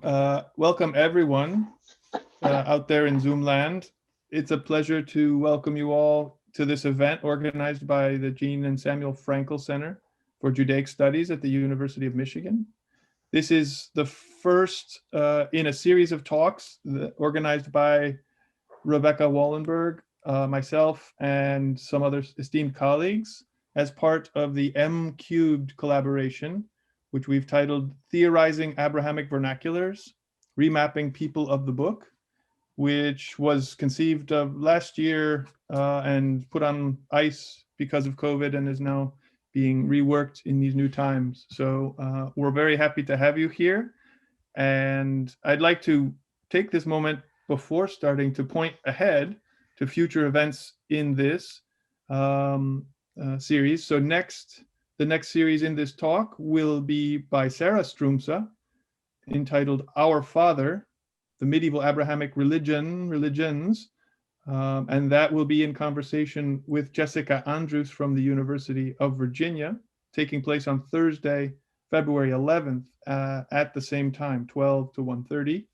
Welcome everyone out there in Zoom land. It's a pleasure to welcome you all to this event organized by the Jean and Samuel Frankel Center for Judaic Studies at the University of Michigan. This is the first in a series of talks organized by Rebecca Wallenberg, myself, and some other esteemed colleagues as part of the M Cubed collaboration, which we've titled Theorizing Abrahamic Vernaculars, Remapping People of the Book, which was conceived of last year and put on ice because of COVID and is now being reworked in these new times. So we're very happy to have you here. And I'd like to take this moment before starting to point ahead to future events in this series. So the next series in this talk will be by Sarah Stroumsa, entitled Our Father, the Medieval Abrahamic Religions, and that will be in conversation with Jessica Andrews from the University of Virginia, taking place on Thursday, February 11th at the same time, 12 to 1:30,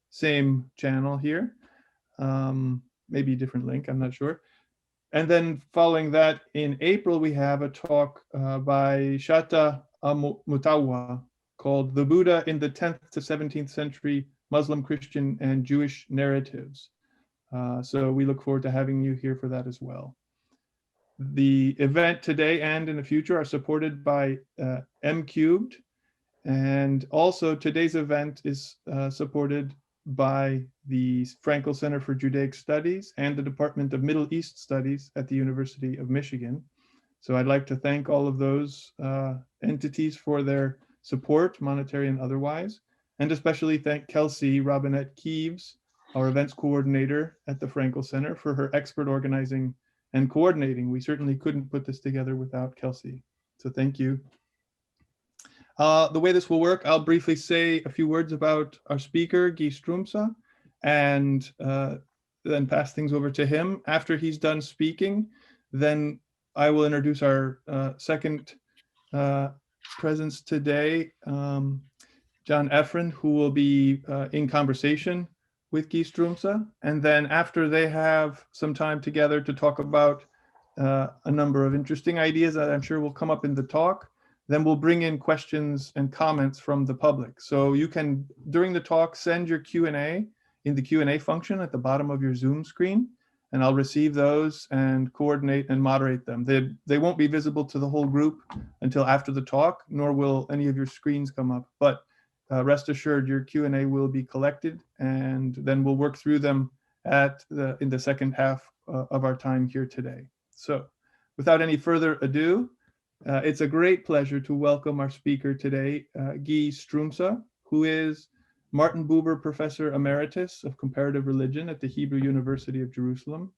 same channel here, maybe a different link, I'm not sure. And then following that in April, we have a talk by Shatta Mutawa called The Buddha in the 10th to 17th Century Muslim, Christian, and Jewish Narratives. So we look forward to having you here for that as well. The event today and in the future are supported by M Cubed. And also today's event is supported by the Frankel Center for Judaic Studies and the Department of Middle East Studies at the University of Michigan. So I'd like to thank all of those entities for their support, monetary and otherwise, and especially thank Kelsey Robinette Keeves, our events coordinator at the Frankel Center, for her expert organizing and coordinating. We certainly couldn't put this together without Kelsey. So thank you. The way this will work, I'll briefly say a few words about our speaker, Guy Stroumsa, and then pass things over to him. After he's done speaking, then I will introduce our second presence today, John Efron, who will be in conversation with Guy Stroumsa. And then after they have some time together to talk about a number of interesting ideas that I'm sure will come up in the talk, then we'll bring in questions and comments from the public. So you can, during the talk, send your Q&A in the Q&A function at the bottom of your Zoom screen, and I'll receive those and coordinate and moderate them. They won't be visible to the whole group until after the talk, nor will any of your screens come up. But rest assured, your Q&A will be collected, and then we'll work through them in the second half of our time here today. So without any further ado, it's a great pleasure to welcome our speaker today, Guy Stroumsa, who is Martin Buber Professor Emeritus of Comparative Religion at the Hebrew University of Jerusalem,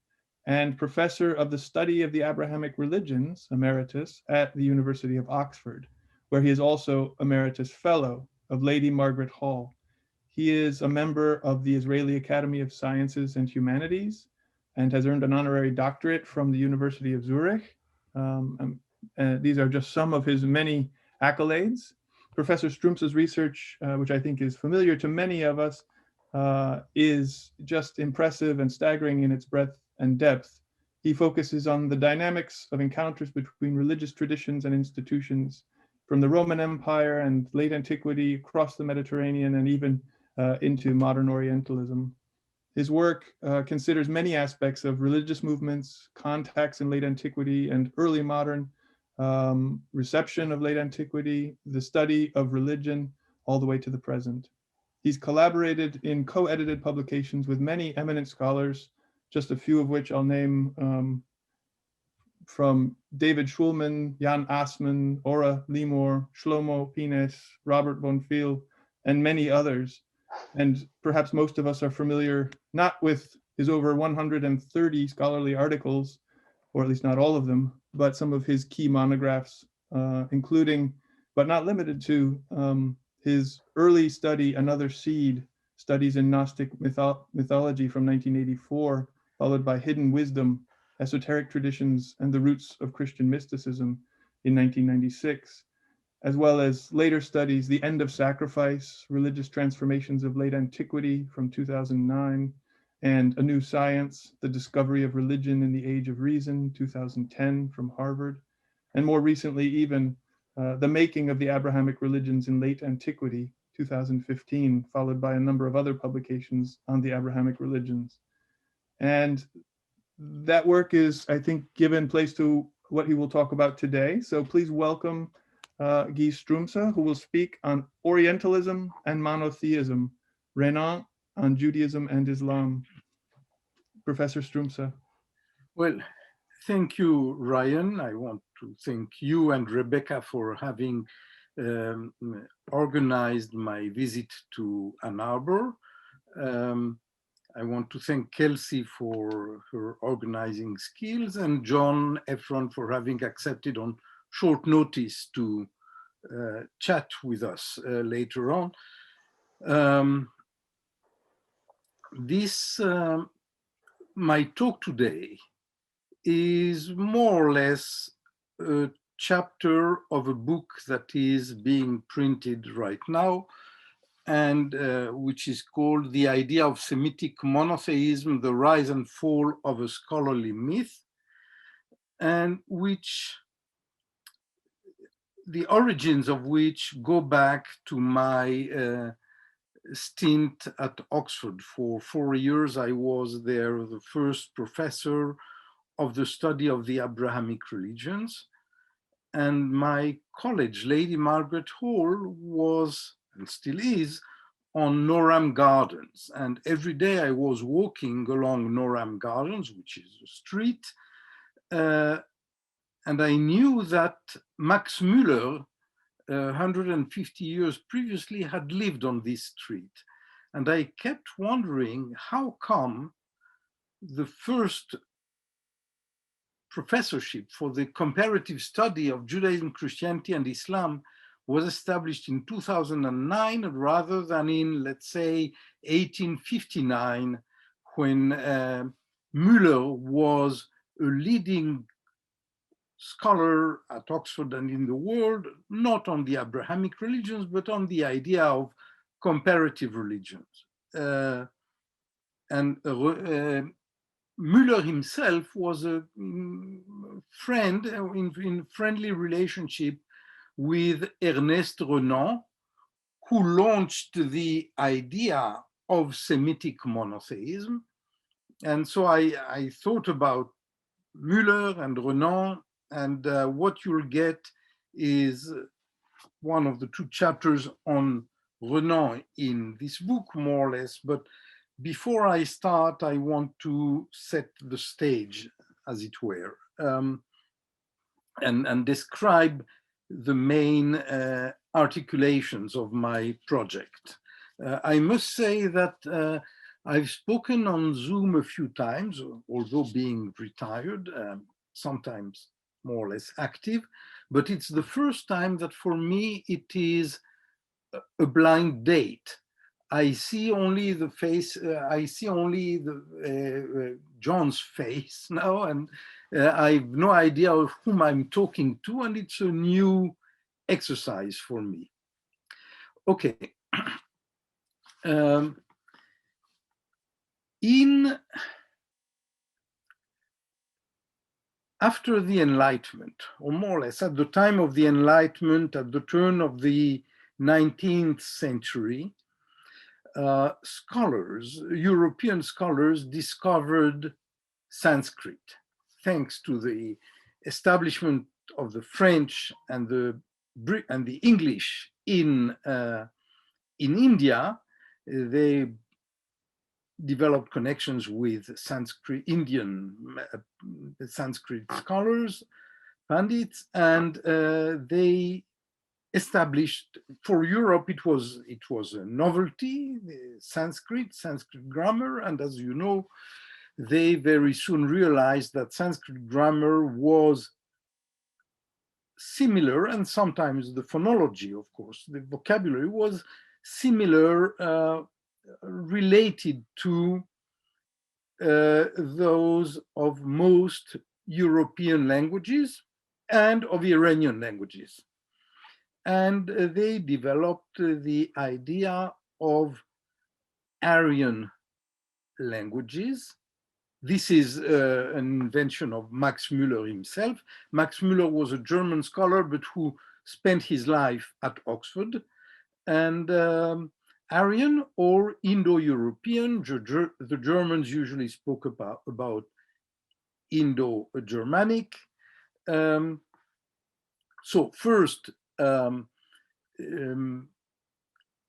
and Professor of the Study of the Abrahamic Religions Emeritus at the University of Oxford, where he is also Emeritus Fellow of Lady Margaret Hall. He is a member of the Israeli Academy of Sciences and Humanities and has earned an honorary doctorate from the University of Zurich. These are just some of his many accolades. Professor Stroumsa's research, which I think is familiar to many of us, is just impressive and staggering in its breadth and depth. He focuses on the dynamics of encounters between religious traditions and institutions from the Roman Empire and late antiquity across the Mediterranean and even into modern Orientalism. His work considers many aspects of religious movements, contacts in late antiquity and early modern, reception of late antiquity, the study of religion, all the way to the present. He's collaborated in co-edited publications with many eminent scholars, just a few of which I'll name, from David Schulman, Jan Assmann, Ora Limor, Shlomo Pines, Robert Bonfil, and many others. And perhaps most of us are familiar not with his over 130 scholarly articles, or at least not all of them, but some of his key monographs, including, but not limited to, his early study, Another Seed, Studies in Gnostic Mythology from 1984, followed by Hidden Wisdom, Esoteric Traditions and the Roots of Christian Mysticism in 1996. as well as later studies, The End of Sacrifice, Religious Transformations of Late Antiquity from 2009, and A New Science, The Discovery of Religion in the Age of Reason, 2010 from Harvard, and more recently even The Making of the Abrahamic Religions in Late Antiquity, 2015, followed by a number of other publications on the Abrahamic religions. And that work is, I think, given place to what he will talk about today. So please welcome Guy Stroumsa, who will speak on Orientalism and Monotheism, Renan on Judaism and Islam. Professor Stroumsa. Well, thank you, Ryan. I want to thank you and Rebecca for having organized my visit to Ann Arbor. I want to thank Kelsey for her organizing skills and John Efron for having accepted on short notice to chat with us later on. My talk today is more or less a chapter of a book that is being printed right now, and which is called The Idea of Semitic Monotheism, The Rise and Fall of a Scholarly Myth, and which the origins of which go back to my stint at Oxford. For 4 years, I was there the first professor of the study of the Abrahamic religions. And my college, Lady Margaret Hall, was, and still is, on Norham Gardens. And every day I was walking along Norham Gardens, which is a street, and I knew that Max Müller, 150 years previously, had lived on this street. And I kept wondering, how come the first professorship for the comparative study of Judaism, Christianity, and Islam was established in 2009 rather than in, let's say, 1859, when Müller was a leading scholar at Oxford and in the world, not on the Abrahamic religions, but on the idea of comparative religions. Müller himself was a friend in friendly relationship with Ernest Renan, who launched the idea of Semitic monotheism. And so I thought about Müller and Renan, and what you'll get is one of the two chapters on Renan in this book, more or less. But before I start, I want to set the stage, as it were, and describe the main articulations of my project. I must say that I've spoken on Zoom a few times, although being retired, sometimes more or less active, but it's the first time that for me it is a blind date. I see only the face, I see only the John's face now, and I have no idea of whom I'm talking to, and it's a new exercise for me. Okay. After the Enlightenment, or more or less at the time of the Enlightenment, at the turn of the 19th century, European scholars discovered Sanskrit, thanks to the establishment of the French and the English in India. They developed connections with Indian Sanskrit scholars, Pandits, and they established, for Europe, it was a novelty, Sanskrit grammar, and as you know, they very soon realized that Sanskrit grammar was similar, and sometimes the phonology, of course, the vocabulary was similar, related to those of most European languages and of Iranian languages. and they developed the idea of Aryan languages. This is an invention of Max Müller himself. Max Müller was a German scholar, but who spent his life at Oxford. And Aryan or Indo-European, the Germans usually spoke about Indo-Germanic. So first,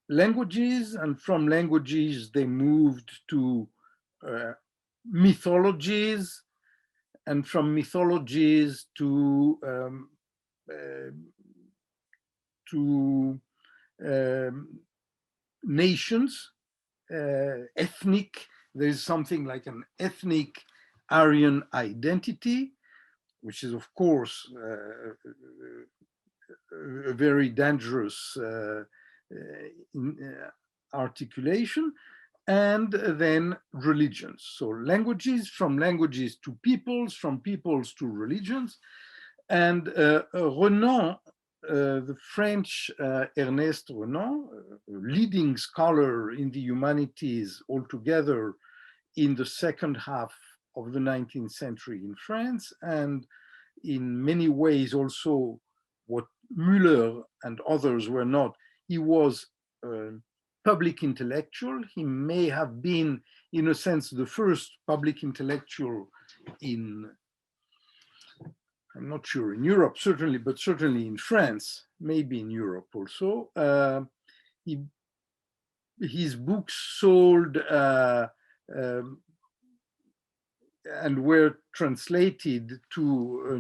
languages, and from languages they moved to mythologies, and from mythologies to nations, ethnic. There's something like an ethnic Aryan identity, which is, of course, a very dangerous articulation, and then religions. So languages, from languages to peoples, from peoples to religions. And Renan, the French Ernest Renan, leading scholar in the humanities altogether in the second half of the 19th century in France, and in many ways also what Müller and others were not. He was a public intellectual. He may have been, in a sense, the first public intellectual in, I'm not sure, in Europe, certainly, but certainly in France, maybe in Europe also. His books sold and were translated to a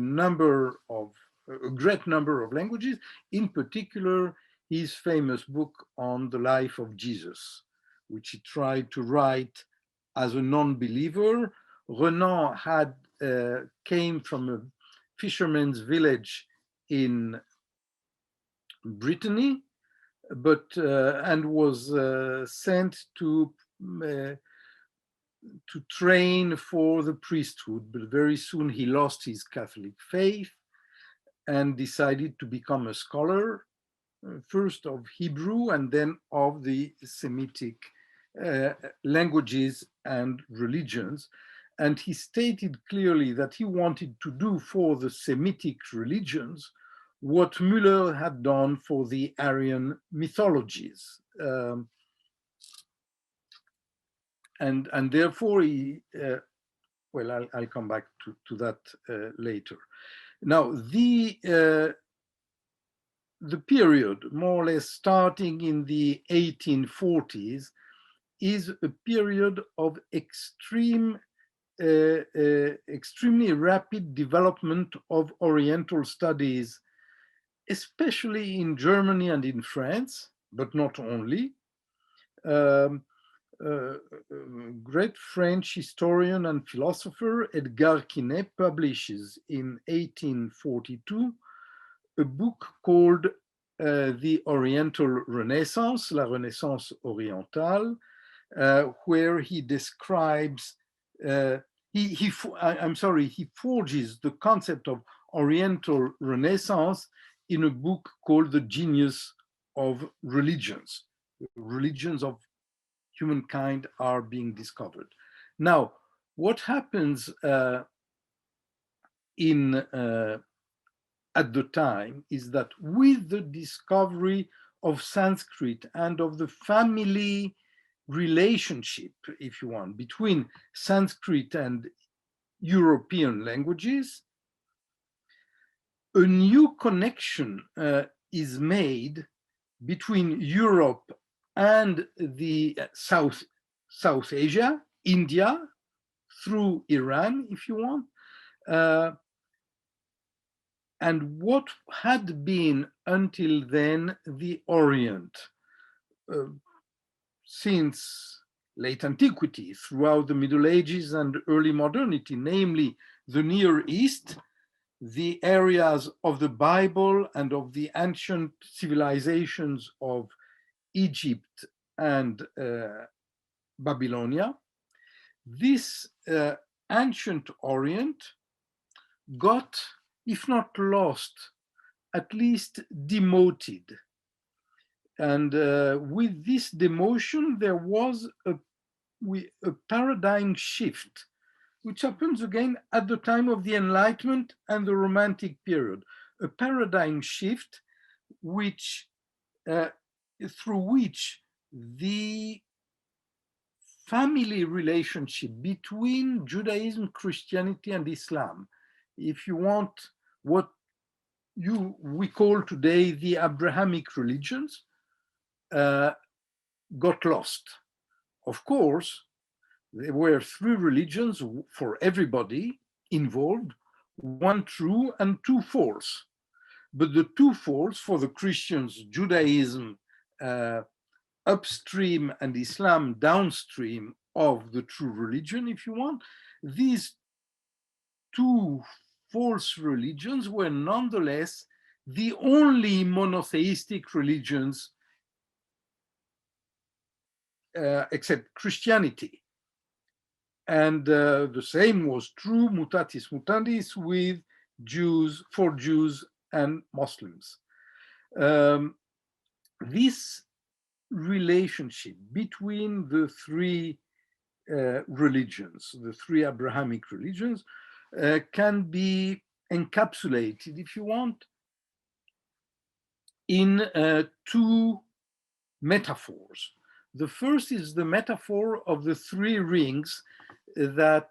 great number of languages, in particular, his famous book on the life of Jesus, which he tried to write as a non-believer. Renan came from a fisherman's village in Brittany, but and was sent to train for the priesthood, but very soon he lost his Catholic faith and decided to become a scholar, first of Hebrew and then of the Semitic languages and religions. And he stated clearly that he wanted to do for the Semitic religions what Müller had done for the Aryan mythologies. And therefore, well, I'll come back to that later. Now, the period, more or less starting in the 1840s, is a period of extremely rapid development of Oriental studies, especially in Germany and in France, but not only. Great French historian and philosopher Edgar Quinet publishes in 1842 a book called The Oriental Renaissance, La Renaissance Orientale, where he describes, he forges the concept of Oriental Renaissance in a book called The Genius of Religions. Religions of humankind are being discovered. Now, what happens at the time is that with the discovery of Sanskrit and of the family relationship, if you want, between Sanskrit and European languages, a new connection is made between Europe and the South Asia, India, through Iran, if you want, and what had been until then the Orient, since late antiquity, throughout the Middle Ages and early modernity, namely the Near East, the areas of the Bible and of the ancient civilizations of Egypt and Babylonia. This ancient Orient got, if not lost, at least demoted. And with this demotion, there was a paradigm shift, which happens again at the time of the Enlightenment and the Romantic period. A paradigm shift which, through which the family relationship between Judaism, Christianity, and Islam, if you want, what we call today the Abrahamic religions, got lost. Of course, there were three religions for everybody involved, one true and two false. But the two false for the Christians, Judaism upstream and Islam downstream of the true religion, if you want, these two false religions were nonetheless the only monotheistic religions except Christianity. And the same was true, mutatis mutandis, with Jews, for Jews and Muslims. This relationship between the three religions, the three Abrahamic religions, can be encapsulated, if you want, in two metaphors. The first is the metaphor of the three rings that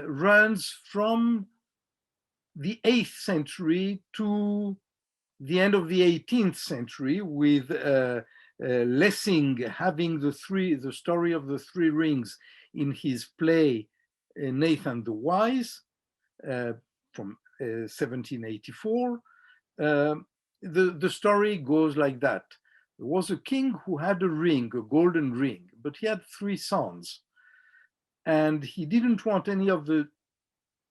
runs from the 8th century to the end of the 18th century, with Lessing having the story of the three rings in his play Nathan the Wise from 1784. The story goes like that. There was a king who had a ring, a golden ring, but he had three sons. And he didn't want any of the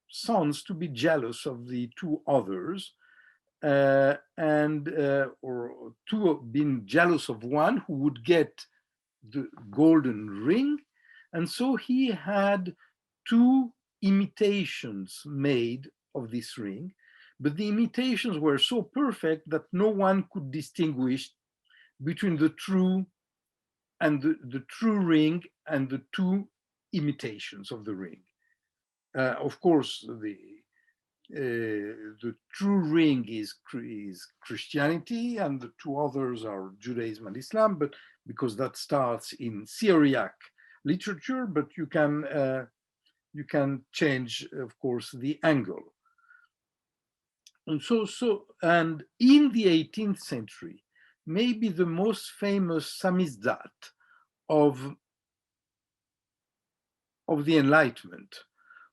sons to be jealous of the two others, or two being jealous of one who would get the golden ring. And so he had two imitations made of this ring, but the imitations were so perfect that no one could distinguish between the true and the true ring and the two imitations of the ring. Of course, the true ring is Christianity, and the two others are Judaism and Islam, but because that starts in Syriac literature, but you can change, of course, the angle. And and in the 18th century, maybe the most famous samizdat of the Enlightenment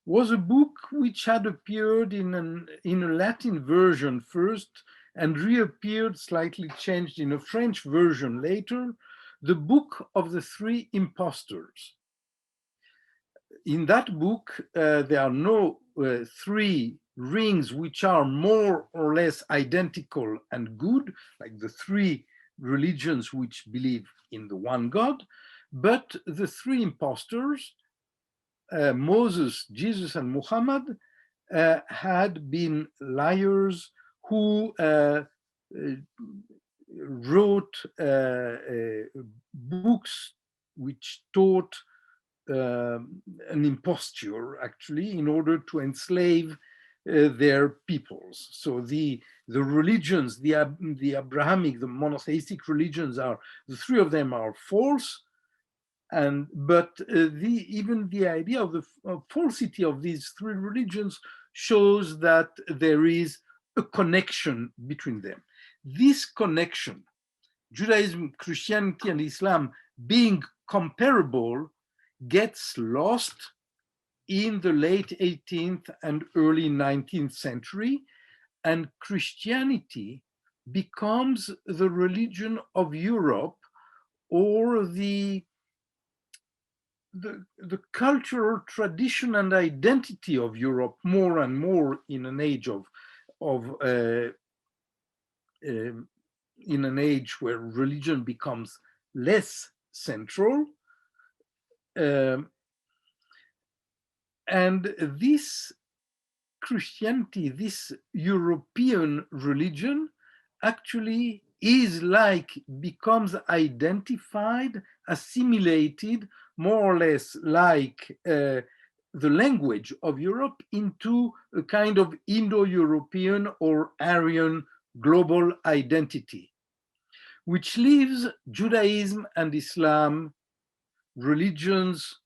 was a book which had appeared in a Latin version first and reappeared slightly changed in a French version later, the Book of the Three Impostors. In that book, there are no three rings which are more or less identical and good, like the three religions which believe in the one God, but the three impostors, Moses, Jesus, and Muhammad, had been liars who wrote books which taught an imposture, actually, in order to enslave their peoples. So the religions, the Abrahamic, the monotheistic religions, the three of them are false. But even the idea of the falsity of these three religions shows that there is a connection between them. This connection, Judaism, Christianity, and Islam being comparable, gets lost in the late 18th and early 19th century, and Christianity becomes the religion of Europe, or the cultural tradition and identity of Europe, more and more in an age in an age where religion becomes less central. And this Christianity, this European religion, actually is like, becomes identified, assimilated, more or less like the language of Europe into a kind of Indo-European or Aryan global identity, which leaves Judaism and Islam, religions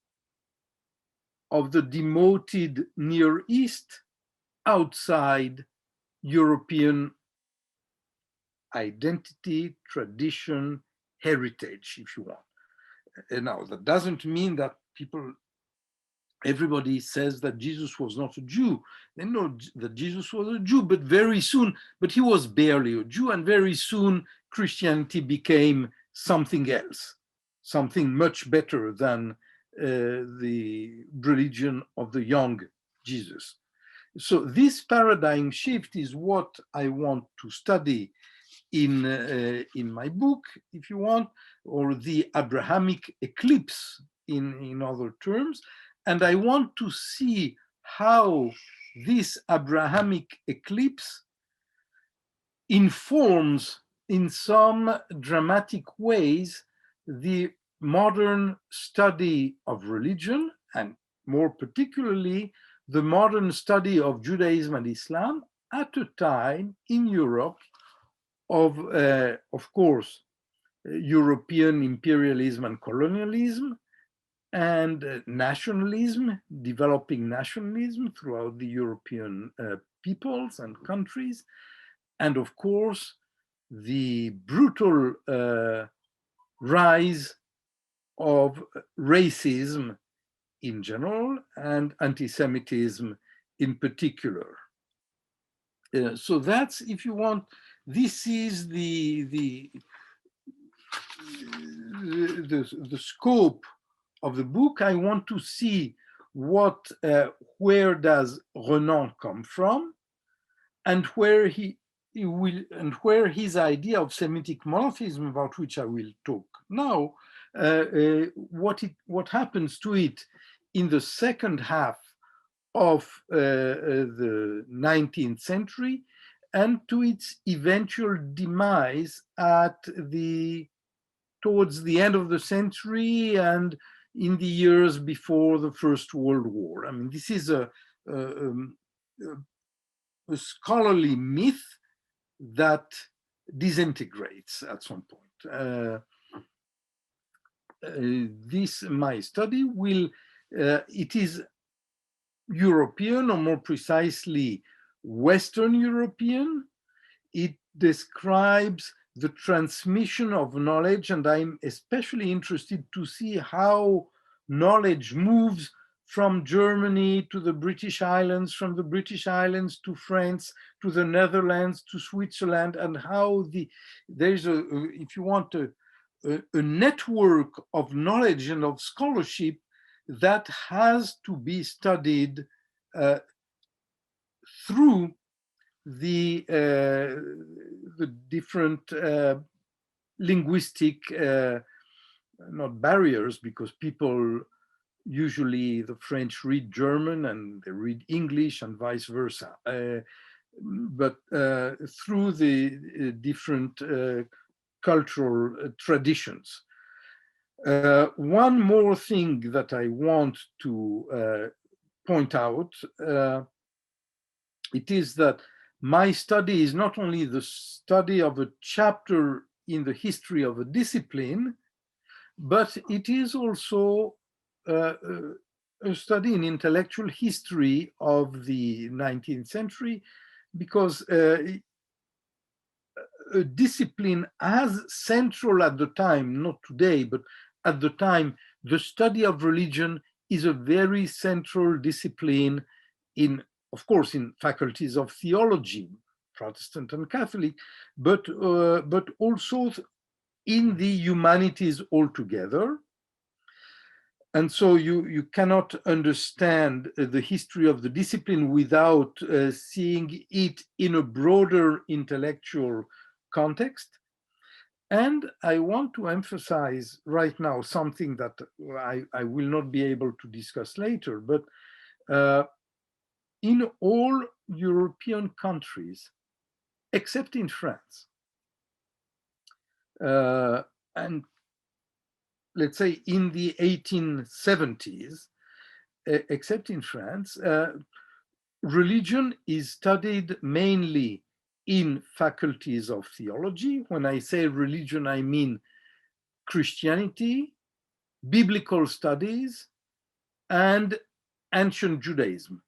of the demoted Near East, outside European identity, tradition, heritage, if you want. And now, that doesn't mean that everybody says that Jesus was not a Jew. They know that Jesus was a Jew, but he was barely a Jew, and very soon Christianity became something else, something much better than the religion of the young Jesus. So this paradigm shift is what I want to study in my book, if you want, or the Abrahamic eclipse in other terms. And I want to see how this Abrahamic eclipse informs in some dramatic ways the modern study of religion, and more particularly the modern study of Judaism and Islam at a time in Europe of course, European imperialism and colonialism, and nationalism, developing nationalism throughout the European peoples and countries, and of course, the brutal rise of racism in general and anti-Semitism in particular. So that's, if you want, this is the scope of the book. I want to see where does Renan come from, and where his idea of Semitic monotheism, about which I will talk now, what happens to it in the second half of the 19th century, and to its eventual demise towards the end of the century and in the years before the First World War. I mean, this is a scholarly myth that disintegrates at some point. My study it is European, or more precisely, Western European. It describes the transmission of knowledge, and I'm especially interested to see how knowledge moves from Germany to the British Islands, from the British Islands to France, to the Netherlands, to Switzerland, and how there's if you want, a network of knowledge and of scholarship that has to be studied through the different linguistic, not barriers, because people usually, the French read German and they read English and vice versa, but through the different cultural traditions. One more thing that I want to point out, it is that my study is not only the study of a chapter in the history of a discipline, but it is also a study in intellectual history of the 19th century, because a discipline as central at the time, not today, but at the time, the study of religion is a very central discipline in, of course, in faculties of theology, Protestant and Catholic, but also in the humanities altogether. And so you cannot understand the history of the discipline without seeing it in a broader intellectual context. And I want to emphasize right now something that I will not be able to discuss later, but in all European countries, except in France. And let's say in the 1870s, except in France, religion is studied mainly in faculties of theology. When I say religion, I mean Christianity, biblical studies, and ancient Judaism.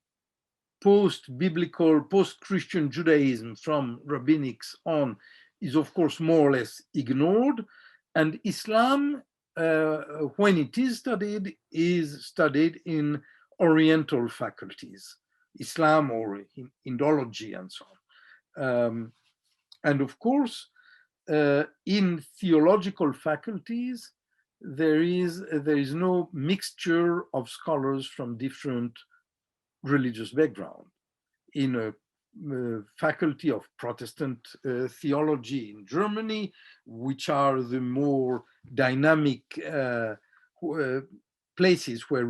Post-biblical, post-Christian Judaism from rabbinics on is of course more or less ignored, and Islam, when it is studied in Oriental faculties, Islam or Indology and so on. And of course, in theological faculties, there is no mixture of scholars from different religious background. In a faculty of Protestant theology in Germany, which are the more dynamic places where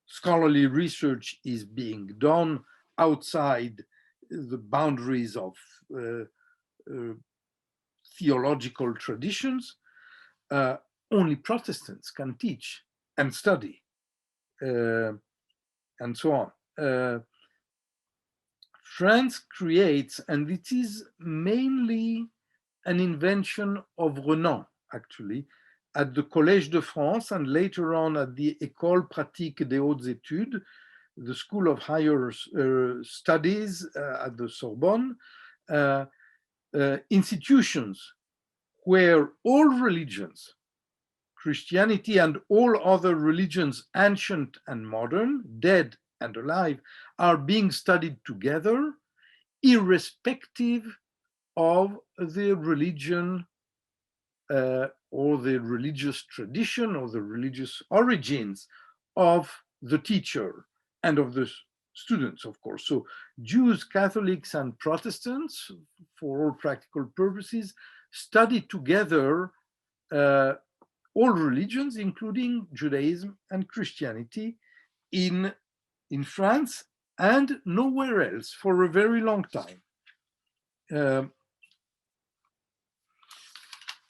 scholarly research is being done outside the boundaries of theological traditions, only Protestants can teach and study, and so on. France creates, and it is mainly an invention of Renan, actually, at the Collège de France and later on at the École pratique des hautes études, the School of Higher Studies at the Sorbonne, institutions where all religions, Christianity and all other religions, ancient and modern, dead and alive, are being studied together, irrespective of the religion or the religious tradition or the religious origins of the teacher and of the students, of course. So Jews, Catholics, and Protestants, for all practical purposes, study together all religions, including Judaism and Christianity, in France and nowhere else for a very long time.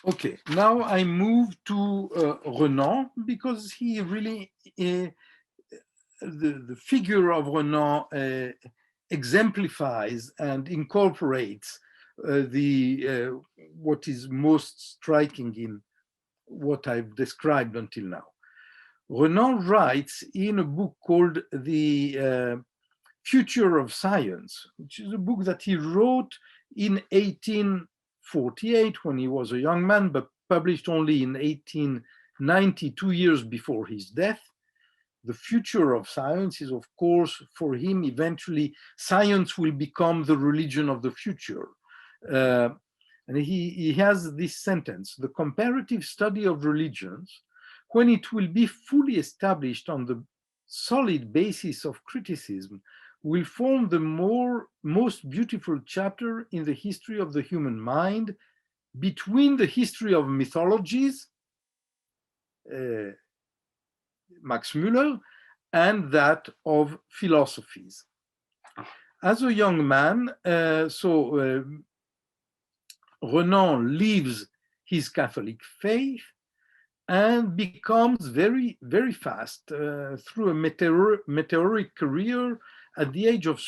Okay, now I move to Renan, because he really, the figure of Renan exemplifies and incorporates what is most striking in what I've described until now. Renan writes in a book called The Future of Science, which is a book that he wrote in 1848 when he was a young man, but published only in 1890, 2 years before his death. The future of science is, of course, for him, eventually, science will become the religion of the future. And he has this sentence: the comparative study of religions, when it will be fully established on the solid basis of criticism, will form the most beautiful chapter in the history of the human mind, between the history of mythologies, Max Müller, and that of philosophies. As a young man, Renan leaves his Catholic faith and becomes very, very fast, through a meteoric career. At the age of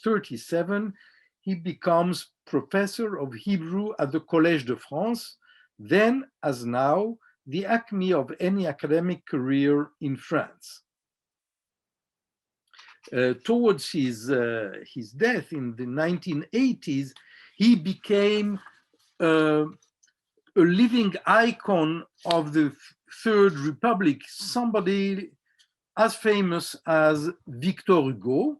37, he becomes professor of Hebrew at the Collège de France, then as now, the acme of any academic career in France. Towards his death in the 1980s, he became a living icon of the Third Republic, somebody as famous as Victor Hugo,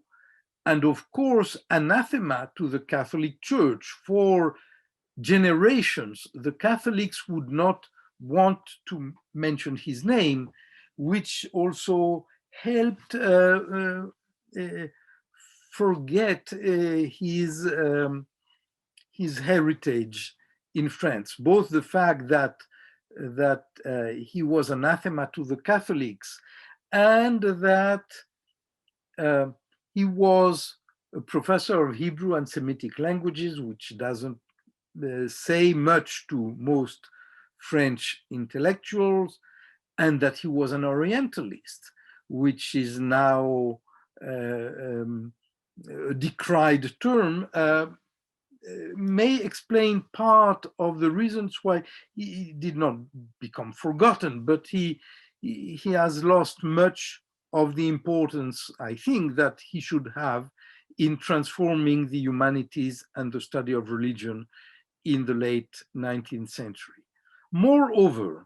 and of course, anathema to the Catholic Church. For generations, the Catholics would not want to mention his name, which also helped forget his heritage in France. Both the fact that he was anathema to the Catholics, and that He was a professor of Hebrew and Semitic languages, which doesn't say much to most French intellectuals, and that he was an Orientalist, which is now a decried term, may explain part of the reasons why he did not become forgotten, but he has lost much of the importance, I think, that he should have in transforming the humanities and the study of religion in the late 19th century. Moreover,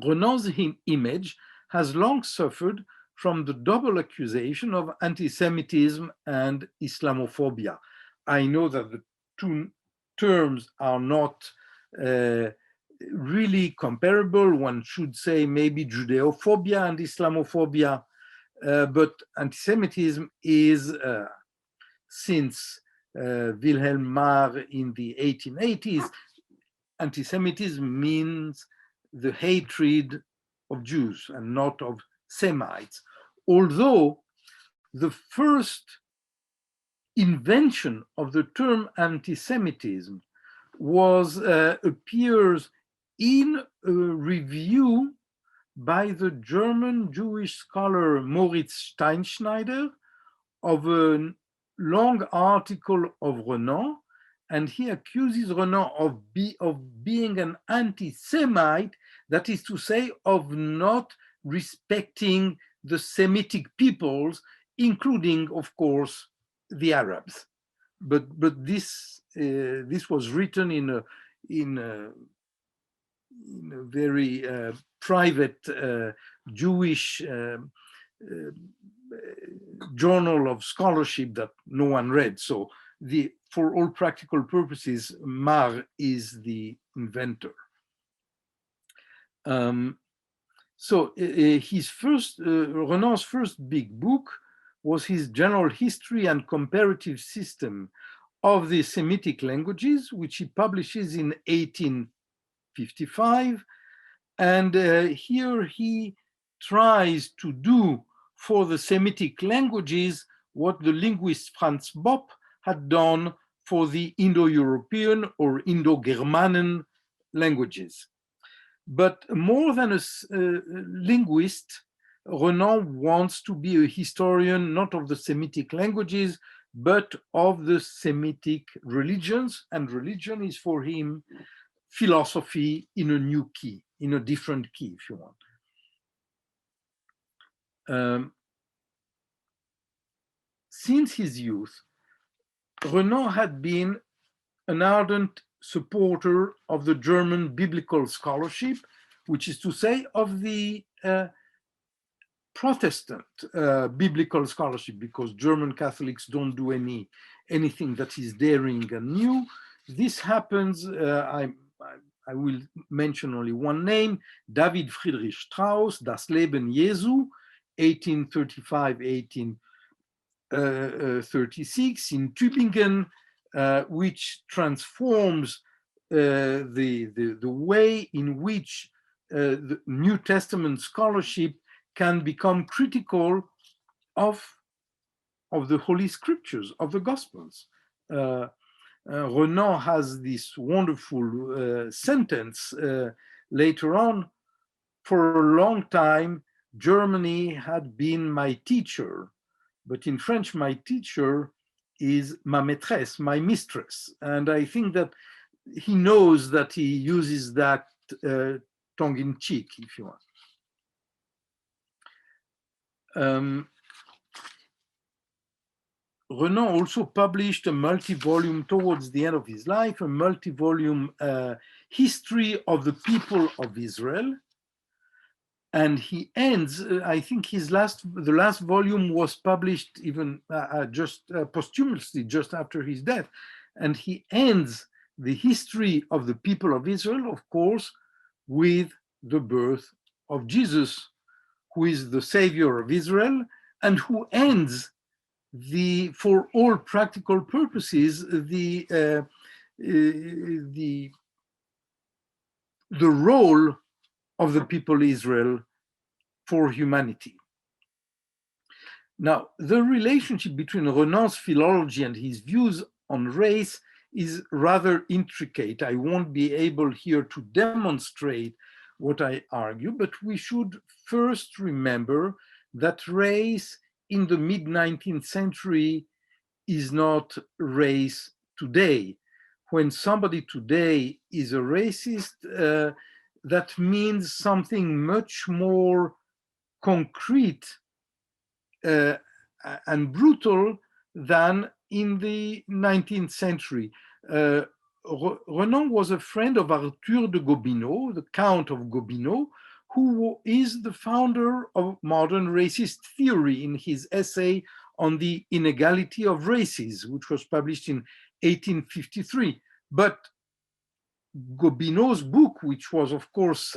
Renan's image has long suffered from the double accusation of anti-Semitism and Islamophobia. I know that the two terms are not really comparable. One should say maybe Judeophobia and Islamophobia, but anti-Semitism is, since Wilhelm Marr in the 1880s, anti-Semitism means the hatred of Jews and not of Semites. Although the first invention of the term anti-Semitism appears in a review by the German Jewish scholar Moritz Steinschneider of a long article of Renan, and he accuses Renan of being an anti-Semite, that is to say, of not respecting the Semitic peoples, including, of course, the Arabs. But this was written in a very private Jewish journal of scholarship that no one read. So for all practical purposes, Marr is the inventor. Renan's first big book was his General History and Comparative System of the Semitic Languages, which he publishes in 1855. And here he tries to do for the Semitic languages what the linguist Franz Bopp had done for the Indo-European or Indo-Germanen languages. But more than a linguist, Renan wants to be a historian, not of the Semitic languages, but of the Semitic religions. And religion is for him philosophy in a new key, in a different key, if you want. Since his youth, Renan had been an ardent supporter of the German biblical scholarship, which is to say of the Protestant biblical scholarship, because German Catholics don't do anything that is daring and new. This happens, I will mention only one name, David Friedrich Strauss, Das Leben Jesu, 1835-1836 in Tübingen, which transforms the way in which the New Testament scholarship can become critical of the Holy Scriptures, of the Gospels. Renan has this wonderful sentence later on: for a long time, Germany had been my teacher, but in French, my teacher is ma maîtresse, my mistress. And I think that he knows that he uses that tongue in cheek, if you want. Renan also published a multi-volume, towards the end of his life, a multi-volume history of the people of Israel. And he ends, I think the last volume was published even just posthumously, just after his death. And he ends the history of the people of Israel, of course, with the birth of Jesus, who is the savior of Israel, and who ends for all practical purposes, the role of the people Israel for humanity. Now, the relationship between Renan's philology and his views on race is rather intricate. I won't be able here to demonstrate what I argue, but we should first remember that race in the mid-19th century is not race today. When somebody today is a racist, that means something much more concrete and brutal than in the 19th century. Renan was a friend of Arthur de Gobineau, the Count of Gobineau, who is the founder of modern racist theory in his essay on the inequality of races, which was published in 1853. But Gobineau's book, which was, of course,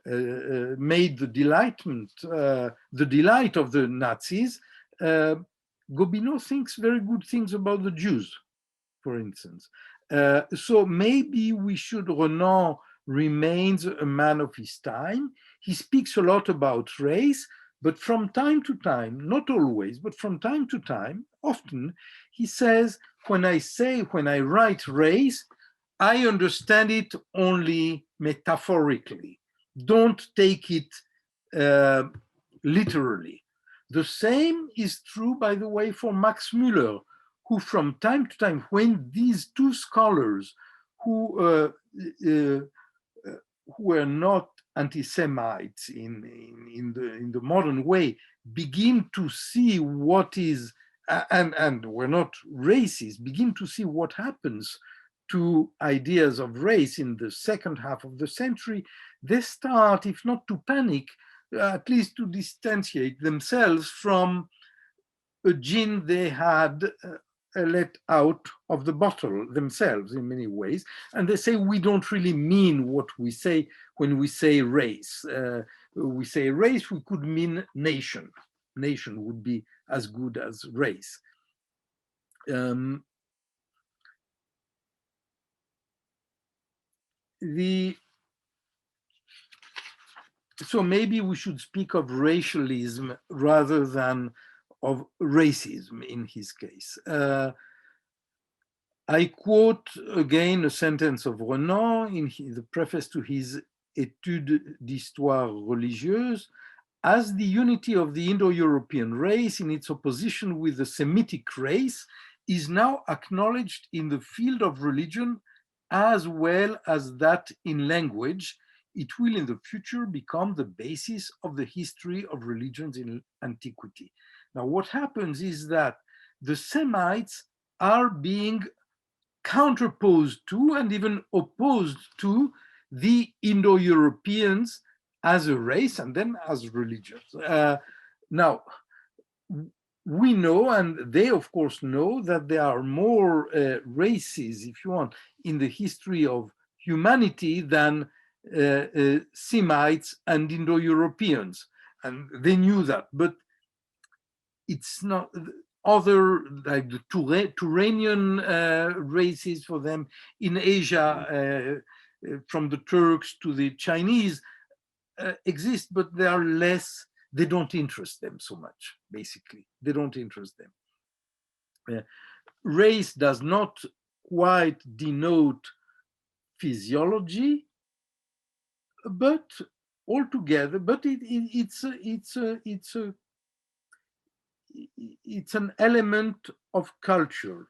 made the delight of the Nazis, Gobineau thinks very good things about the Jews, for instance. So maybe Renan remains a man of his time. He speaks a lot about race, but from time to time, not always, but from time to time, often, he says, when I write race, I understand it only metaphorically. Don't take it literally. The same is true, by the way, for Max Müller, who from time to time, when these two scholars who were not anti-Semites in the modern way begin to see what is, and were not racist, begin to see what happens to ideas of race in the second half of the century, they start, if not to panic, at least to distantiate themselves from a gene they had let out of the bottle themselves in many ways. And they say, we don't really mean what we say when we say race. We say race, we could mean nation. Nation would be as good as race. So maybe we should speak of racialism rather than of racism in his case. I quote again a sentence of Renan in the preface to his Études d'histoire religieuse. As the unity of the Indo-European race in its opposition with the Semitic race is now acknowledged in the field of religion as well as that in language, it will in the future become the basis of the history of religions in antiquity. Now, what happens is that the Semites are being counterposed to and even opposed to the Indo-Europeans as a race and then as religions. Now, we know, and they of course know, that there are more races, if you want, in the history of humanity than Semites and Indo-Europeans. And they knew that, but it's not other, like the Turanian races for them in Asia, from the Turks to the Chinese, exist, but they are less, they don't interest them so much, basically. They don't interest them. Race does not quite denote physiology, but altogether, but it's an element of culture.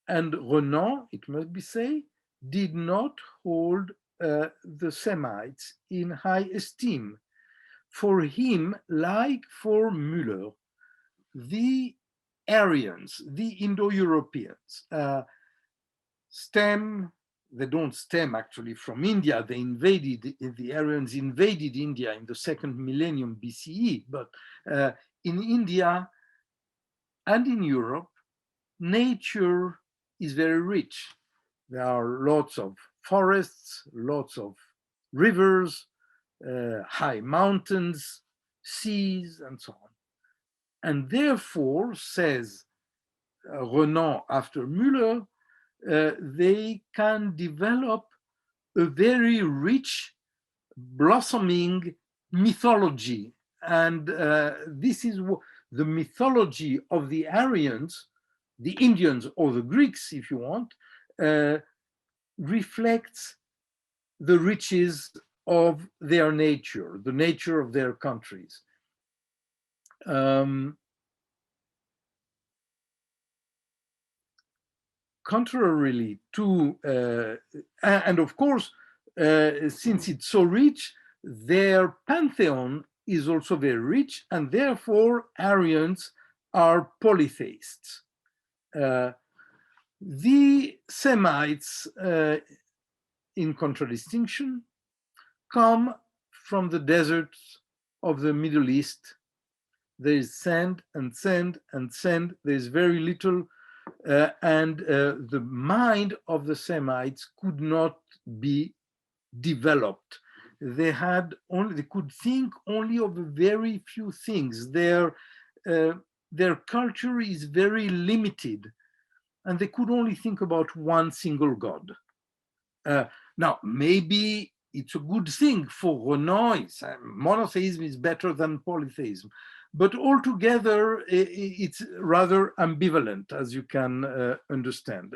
And Renan, it must be said, did not hold the Semites in high esteem. For him, like for Müller, the Aryans, the Indo-Europeans, they don't stem actually from India. The Aryans invaded India in the second millennium BCE, but in India and in Europe, nature is very rich. There are lots of forests, lots of rivers, high mountains, seas, and so on. And therefore, says Renan after Müller, they can develop a very rich, blossoming mythology. And this is the mythology of the Aryans, the Indians or the Greeks, if you want, reflects the riches of their nature, the nature of their countries. Contrarily to, and of course, since it's so rich, their pantheon is also very rich, and therefore Aryans are polytheists. The Semites, in contradistinction, come from the deserts of the Middle East. There is sand and sand and sand. There's very little, and the mind of the Semites could not be developed. They could think only of a very few things. Their culture is very limited, and they could only think about one single God. Now, maybe it's a good thing for Renan. Monotheism is better than polytheism, but altogether it's rather ambivalent, as you can understand.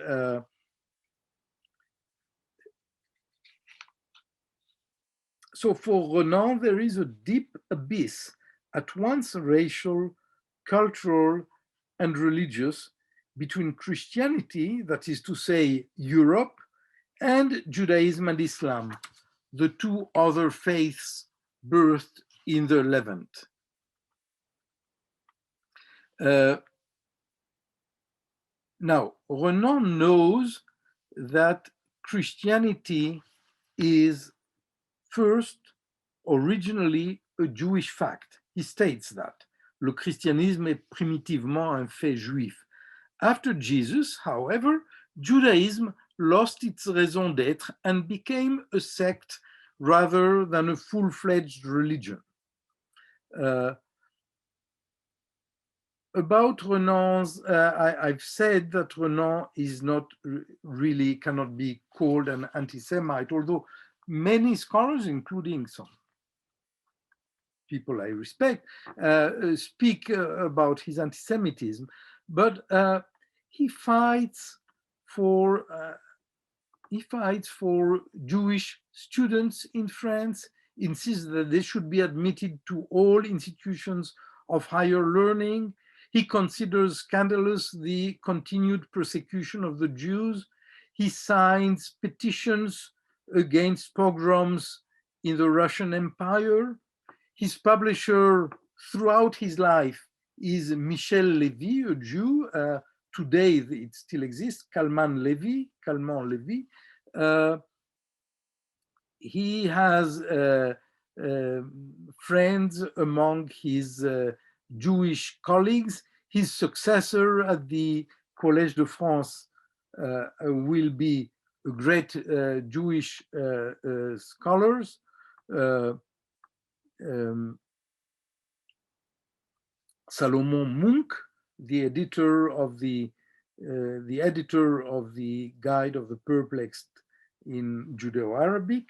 So for Renan, there is a deep abyss, at once racial, cultural, and religious, between Christianity, that is to say, Europe, and Judaism and Islam, the two other faiths birthed in the Levant. Now, Renan knows that Christianity is first, originally, a Jewish fact. He states that le christianisme est primitivement un fait juif. After Jesus, however, Judaism lost its raison d'être and became a sect rather than a full-fledged religion. About Renan's, I've said that Renan is not really, cannot be called an anti-Semite, although many scholars, including some people I respect, speak about his anti-Semitism, but he fights for Jewish students in France, insists that they should be admitted to all institutions of higher learning. He considers scandalous the continued persecution of the Jews. He signs petitions against pogroms in the Russian Empire. His publisher throughout his life is Michel Lévy, a Jew. Today it still exists, Kalman Lévy. He has friends among his Jewish colleagues. His successor at the Collège de France will be a great Jewish scholars. Salomon Munk, the editor of the Guide of the Perplexed in Judeo-Arabic.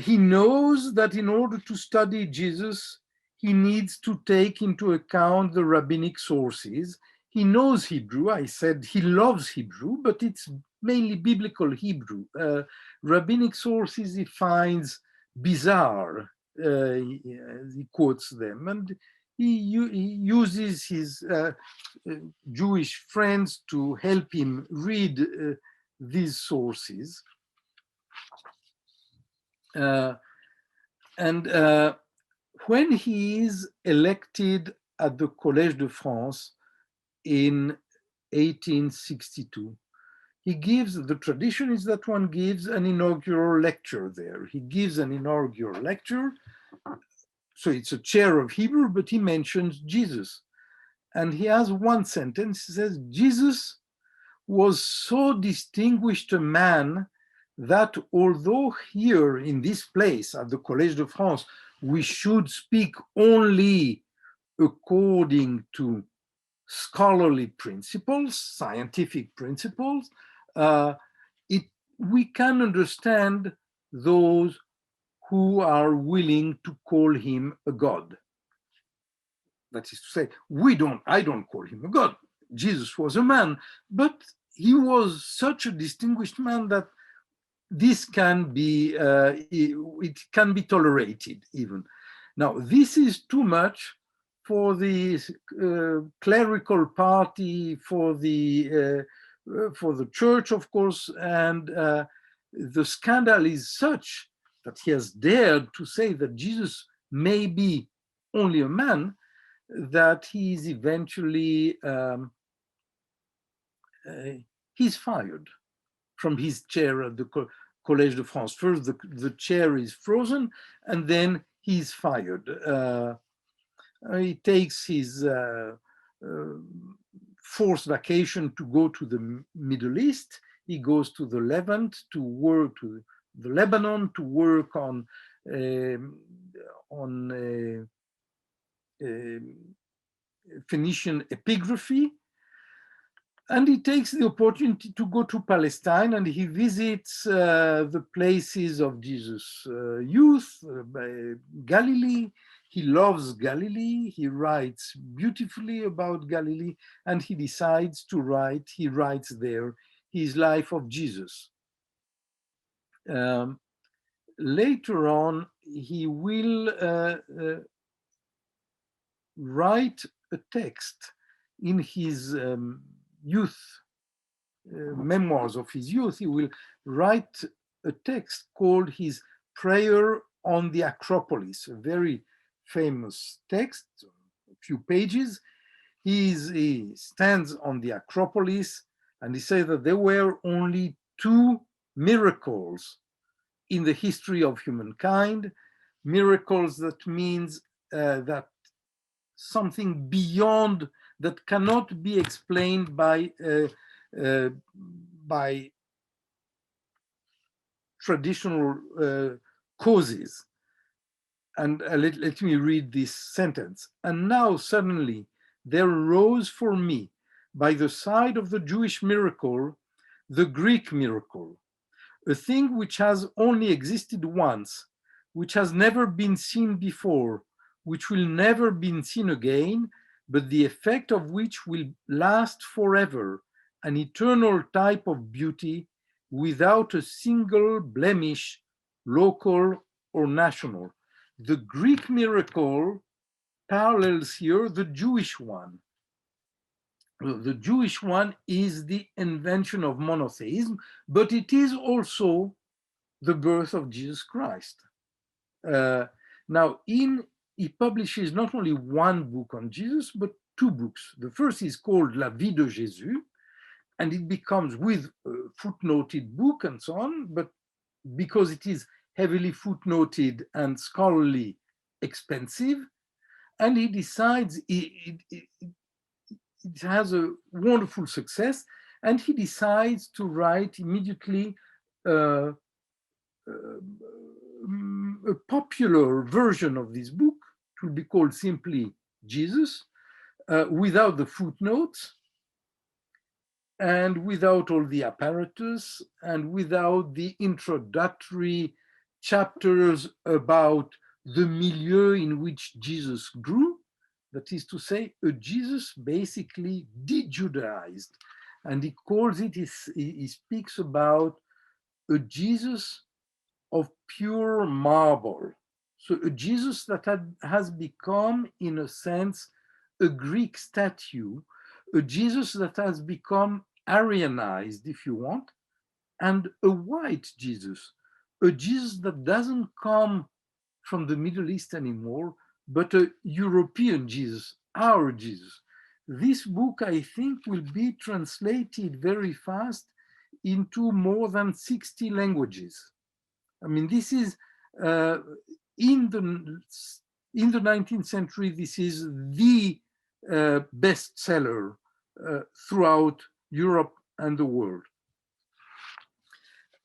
He knows that in order to study Jesus, he needs to take into account the rabbinic sources. He knows Hebrew. I said he loves Hebrew, but it's mainly biblical Hebrew. Rabbinic sources he finds bizarre. He quotes them, and he uses his Jewish friends to help him read these sources. When he is elected at the Collège de France in 1862, he gives, the tradition is that one gives an inaugural lecture there. He gives an inaugural lecture, so it's a chair of Hebrew, but he mentions Jesus. And he has one sentence, he says, Jesus was so distinguished a man that although here in this place at the Collège de France, we should speak only according to scholarly principles, scientific principles, we can understand those who are willing to call him a god. That is to say, I don't call him a god. Jesus was a man, but he was such a distinguished man that this can be, it can be tolerated even. Now, this is too much for the clerical party, for the church, of course, and the scandal is such that he has dared to say that Jesus may be only a man, that he is eventually he's fired from his chair at the Collège de France. First, the chair is frozen, and then he's fired. He takes his forced vacation to go to the Middle East. He goes to the Levant to work, to the Lebanon to work on Phoenician epigraphy. And he takes the opportunity to go to Palestine, and he visits the places of Jesus' youth, Galilee. He loves Galilee. He writes beautifully about Galilee, and he decides to write, he writes there his life of Jesus. Later on, he will write a text in his youth, memoirs of his youth. He will write a text called his Prayer on the Acropolis, a very famous text, a few pages. He stands on the Acropolis and he says that there were only two miracles in the history of humankind. Miracles, that means that something beyond, that cannot be explained by traditional causes. And let me read this sentence. And now suddenly there arose for me, by the side of the Jewish miracle, the Greek miracle, a thing which has only existed once, which has never been seen before, which will never be seen again, but the effect of which will last forever, an eternal type of beauty without a single blemish, local or national. The Greek miracle parallels here the Jewish one. The Jewish one is the invention of monotheism, but it is also the birth of Jesus Christ. Now, he publishes not only one book on Jesus, but two books. The first is called La Vie de Jésus, and it becomes with a footnoted book and so on, but because it is heavily footnoted and scholarly, expensive, and he decides, it has a wonderful success, and he decides to write immediately a popular version of this book. It will be called simply Jesus, without the footnotes, and without all the apparatus, and without the introductory chapters about the milieu in which Jesus grew. That is to say, a Jesus basically de-Judaized. And he calls it, he speaks about a Jesus of pure marble. So a Jesus that has become, in a sense, a Greek statue, a Jesus that has become Aryanized, if you want, and a white Jesus, a Jesus that doesn't come from the Middle East anymore, but a European Jesus, our Jesus. This book, I think, will be translated very fast into more than 60 languages. I mean, this is, in the 19th century, this is the bestseller throughout Europe and the world.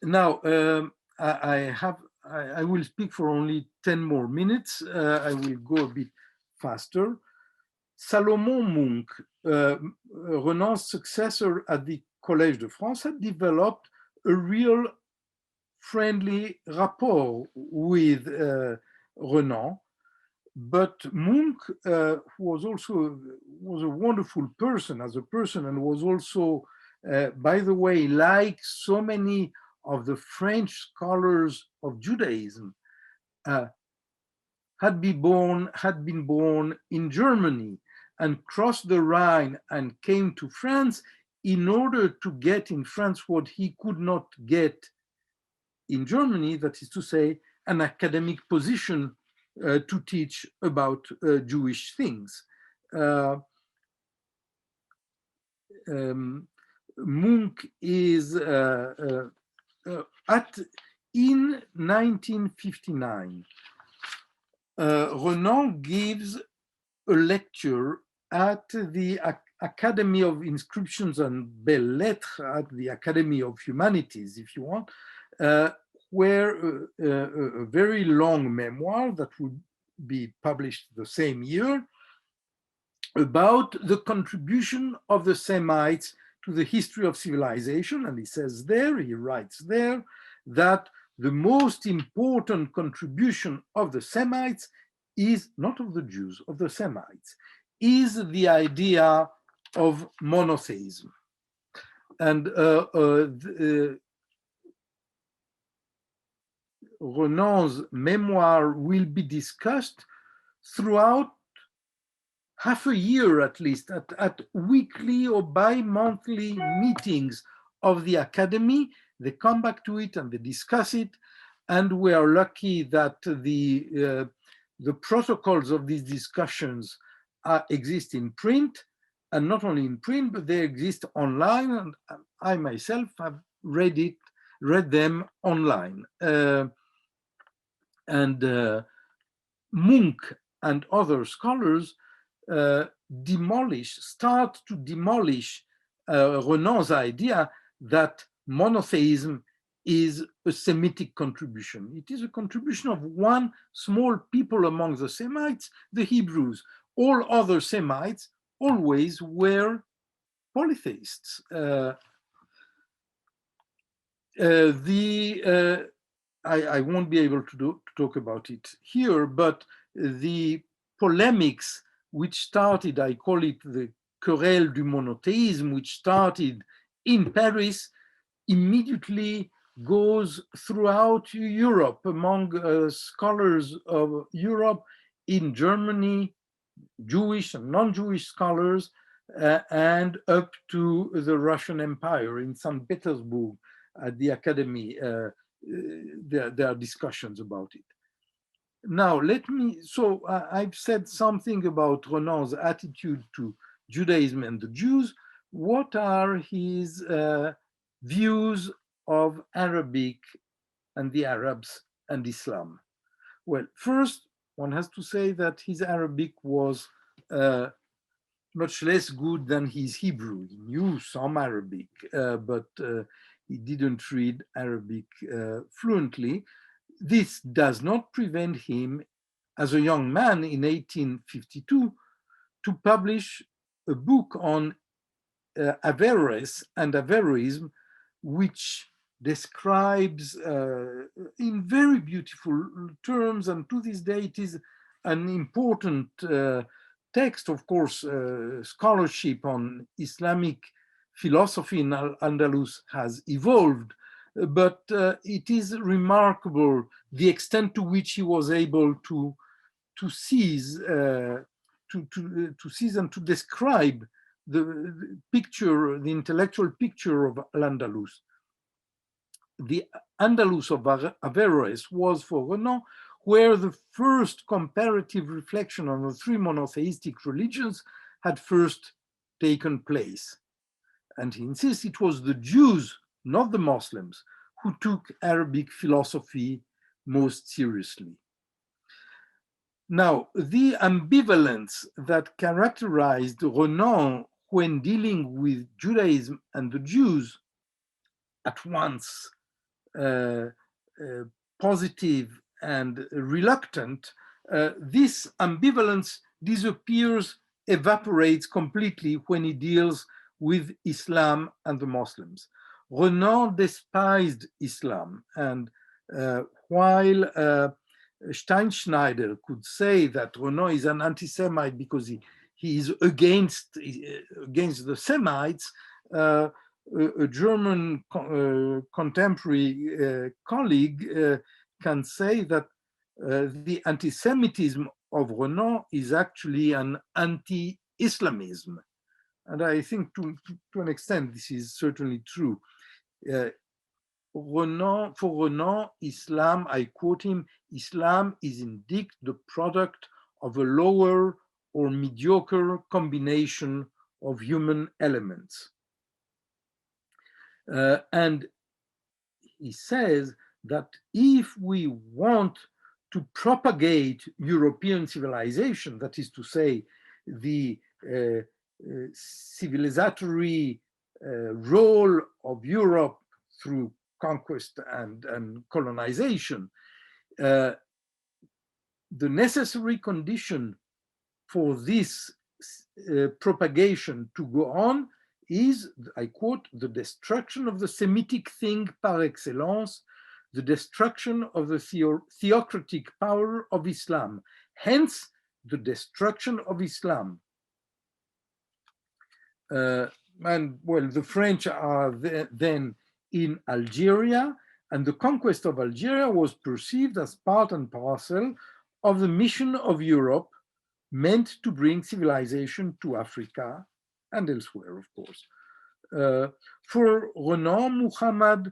Now, I will speak for only 10 more minutes. I will go a bit faster. Salomon Munk, Renan's successor at the Collège de France, had developed a real friendly rapport with Renan. But Munch, who was also a wonderful person as a person, and was also, by the way, like so many of the French scholars of Judaism, had been born in Germany and crossed the Rhine and came to France in order to get in France what he could not get in Germany, that is to say, an academic position to teach about Jewish things. Munch is in 1959. Renan gives a lecture at the Academy of Inscriptions and Belles-Lettres, at the Academy of Humanities, if you want, where a very long memoir that would be published the same year about the contribution of the Semites to the history of civilization. And he says there, he writes there, that the most important contribution of the Semites is, not of the Jews, of the Semites, is the idea of monotheism. And Renan's memoir will be discussed throughout half a year at least, at weekly or bi-monthly meetings of the Academy. They come back to it and they discuss it. And we are lucky that the protocols of these discussions exist in print, and not only in print, but they exist online. And I myself have read them online. Munch and other scholars start to demolish Renan's idea that monotheism is a Semitic contribution. It is a contribution of one small people among the Semites, the Hebrews. All other Semites always were polytheists. I won't be able to talk about it here, but the polemics which started, I call it the querelle du monothéisme, which started in Paris, immediately goes throughout Europe among scholars of Europe, in Germany, Jewish and non-Jewish scholars, and up to the Russian Empire in St. Petersburg at the Academy. There are discussions about it. Now, I've said something about Renan's attitude to Judaism and the Jews. What are his views of Arabic and the Arabs and Islam? Well, first, one has to say that his Arabic was much less good than his Hebrew. He knew some Arabic, but he didn't read Arabic fluently. This does not prevent him, as a young man in 1852, to publish a book on Averroes and Averroism, which describes in very beautiful terms, and to this day it is an important text. Of course, scholarship on Islamic philosophy in Al-Andalus has evolved, but it is remarkable the extent to which he was able to seize and to describe the picture, the intellectual picture of Al-Andalus. The Andalus of Averroes was, for Renan, where the first comparative reflection on the three monotheistic religions had first taken place. And he insists it was the Jews, not the Muslims, who took Arabic philosophy most seriously. Now, the ambivalence that characterized Renan when dealing with Judaism and the Jews, at once positive and reluctant, this ambivalence disappears, evaporates completely when he deals with Islam and the Muslims. Renan despised Islam, and while Steinschneider could say that Renan is an anti-Semite because he is against the Semites, a German contemporary colleague can say that the anti-Semitism of Renan is actually an anti-Islamism. And I think to an extent, this is certainly true. For Renan, Islam, I quote him, Islam is indeed the product of a lower or mediocre combination of human elements. And he says that if we want to propagate European civilization, that is to say, the civilizatory role of Europe through conquest and colonization, the necessary condition for this propagation to go on is, I quote, the destruction of the Semitic thing par excellence, the destruction of the theocratic power of Islam, hence the destruction of Islam. And well, the French are then in Algeria, and the conquest of Algeria was perceived as part and parcel of the mission of Europe, meant to bring civilization to Africa and elsewhere, of course. For Renan, Muhammad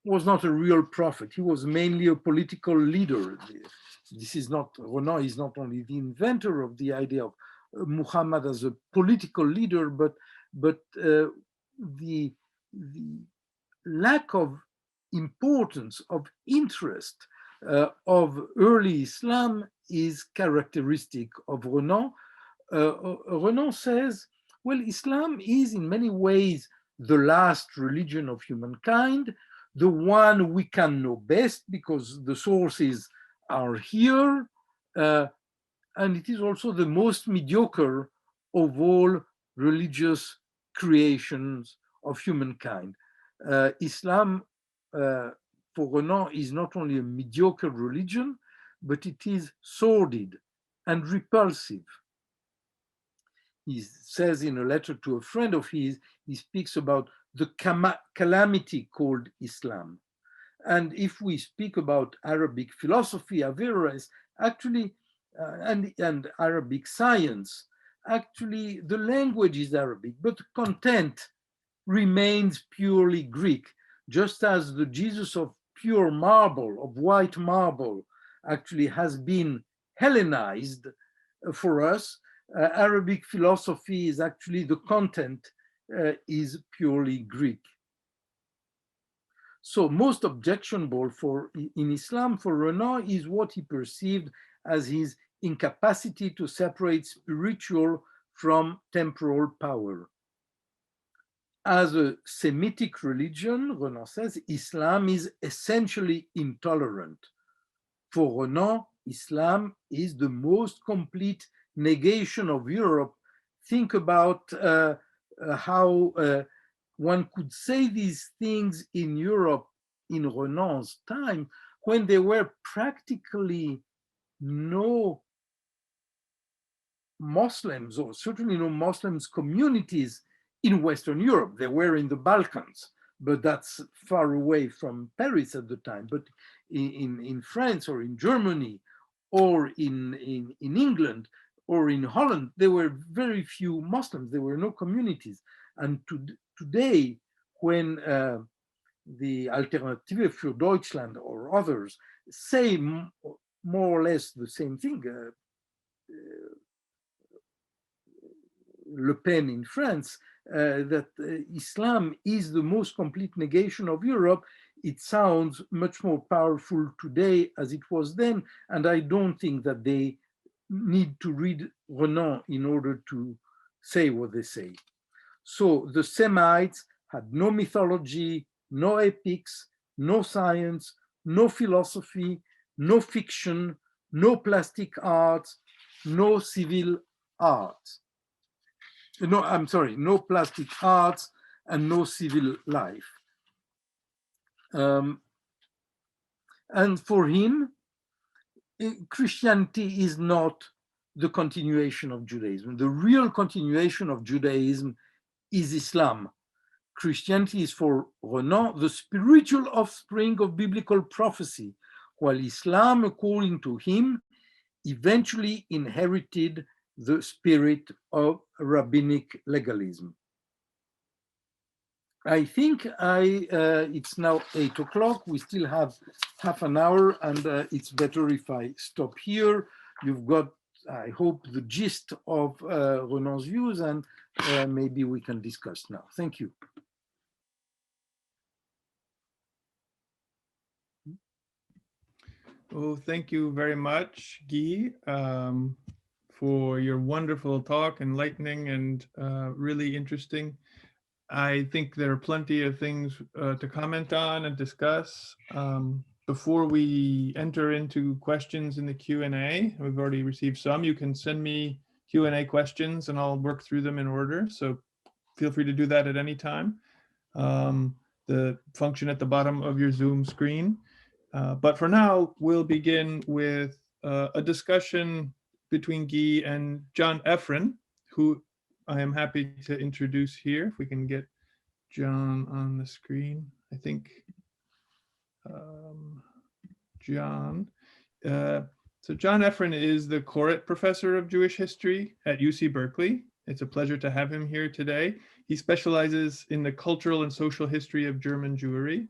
was not a real prophet. He was mainly a political leader. This is not, Renan is not only the inventor of the idea of Muhammad as a political leader, but the lack of importance, of interest of early Islam is characteristic of Renan. Renan says, well, Islam is in many ways the last religion of humankind, the one we can know best because the sources are here, and it is also the most mediocre of all religious creations of humankind. Islam, for Renan, is not only a mediocre religion, but it is sordid and repulsive. He says in a letter to a friend of his, he speaks about the calamity called Islam. And if we speak about Arabic philosophy, Averroes, actually, and Arabic science, actually the language is Arabic, but the content remains purely Greek, just as the Jesus of pure marble, of white marble, actually has been Hellenized for us. Arabic philosophy is actually, the content is purely Greek. So most objectionable in Islam for Renan is what he perceived as his incapacity to separate spiritual from temporal power. As a Semitic religion, Renan says, Islam is essentially intolerant. For Renan, Islam is the most complete negation of Europe. Think about how one could say these things in Europe in Renan's time, when there were practically no Muslims, or certainly no Muslims communities in Western Europe. They were in the Balkans, but that's far away from Paris at the time. But in France or in Germany or in England or in Holland, there were very few Muslims. There were no communities. And today, when the Alternative für Deutschland or others say more or less the same thing, Le Pen in France, that Islam is the most complete negation of Europe, it sounds much more powerful today as it was then. And I don't think that they need to read Renan in order to say what they say. So the Semites had no mythology, no epics, no science, no philosophy, no fiction, no plastic arts, no civil arts. No, I'm sorry, no plastic arts and no civil life. And for him, Christianity is not the continuation of Judaism. The real continuation of Judaism is Islam. Christianity is, for Renan, the spiritual offspring of biblical prophecy, while Islam, according to him, eventually inherited the spirit of rabbinic legalism. I think it's now 8 o'clock. We still have half an hour, and it's better if I stop here. You've got, I hope, the gist of Renan's views, and maybe we can discuss now. Thank you. Oh, thank you very much, Guy, for your wonderful talk, enlightening and really interesting. I think there are plenty of things to comment on and discuss. Before we enter into questions in the Q&A, we've already received some. You can send me Q&A questions and I'll work through them in order. So feel free to do that at any time. The function at the bottom of your Zoom screen. But for now, we'll begin with a discussion between Guy and John Efron, who I am happy to introduce here. If we can get John on the screen, I think. John. So John Efron is the Koret Professor of Jewish History at UC Berkeley. It's a pleasure to have him here today. He specializes in the cultural and social history of German Jewry.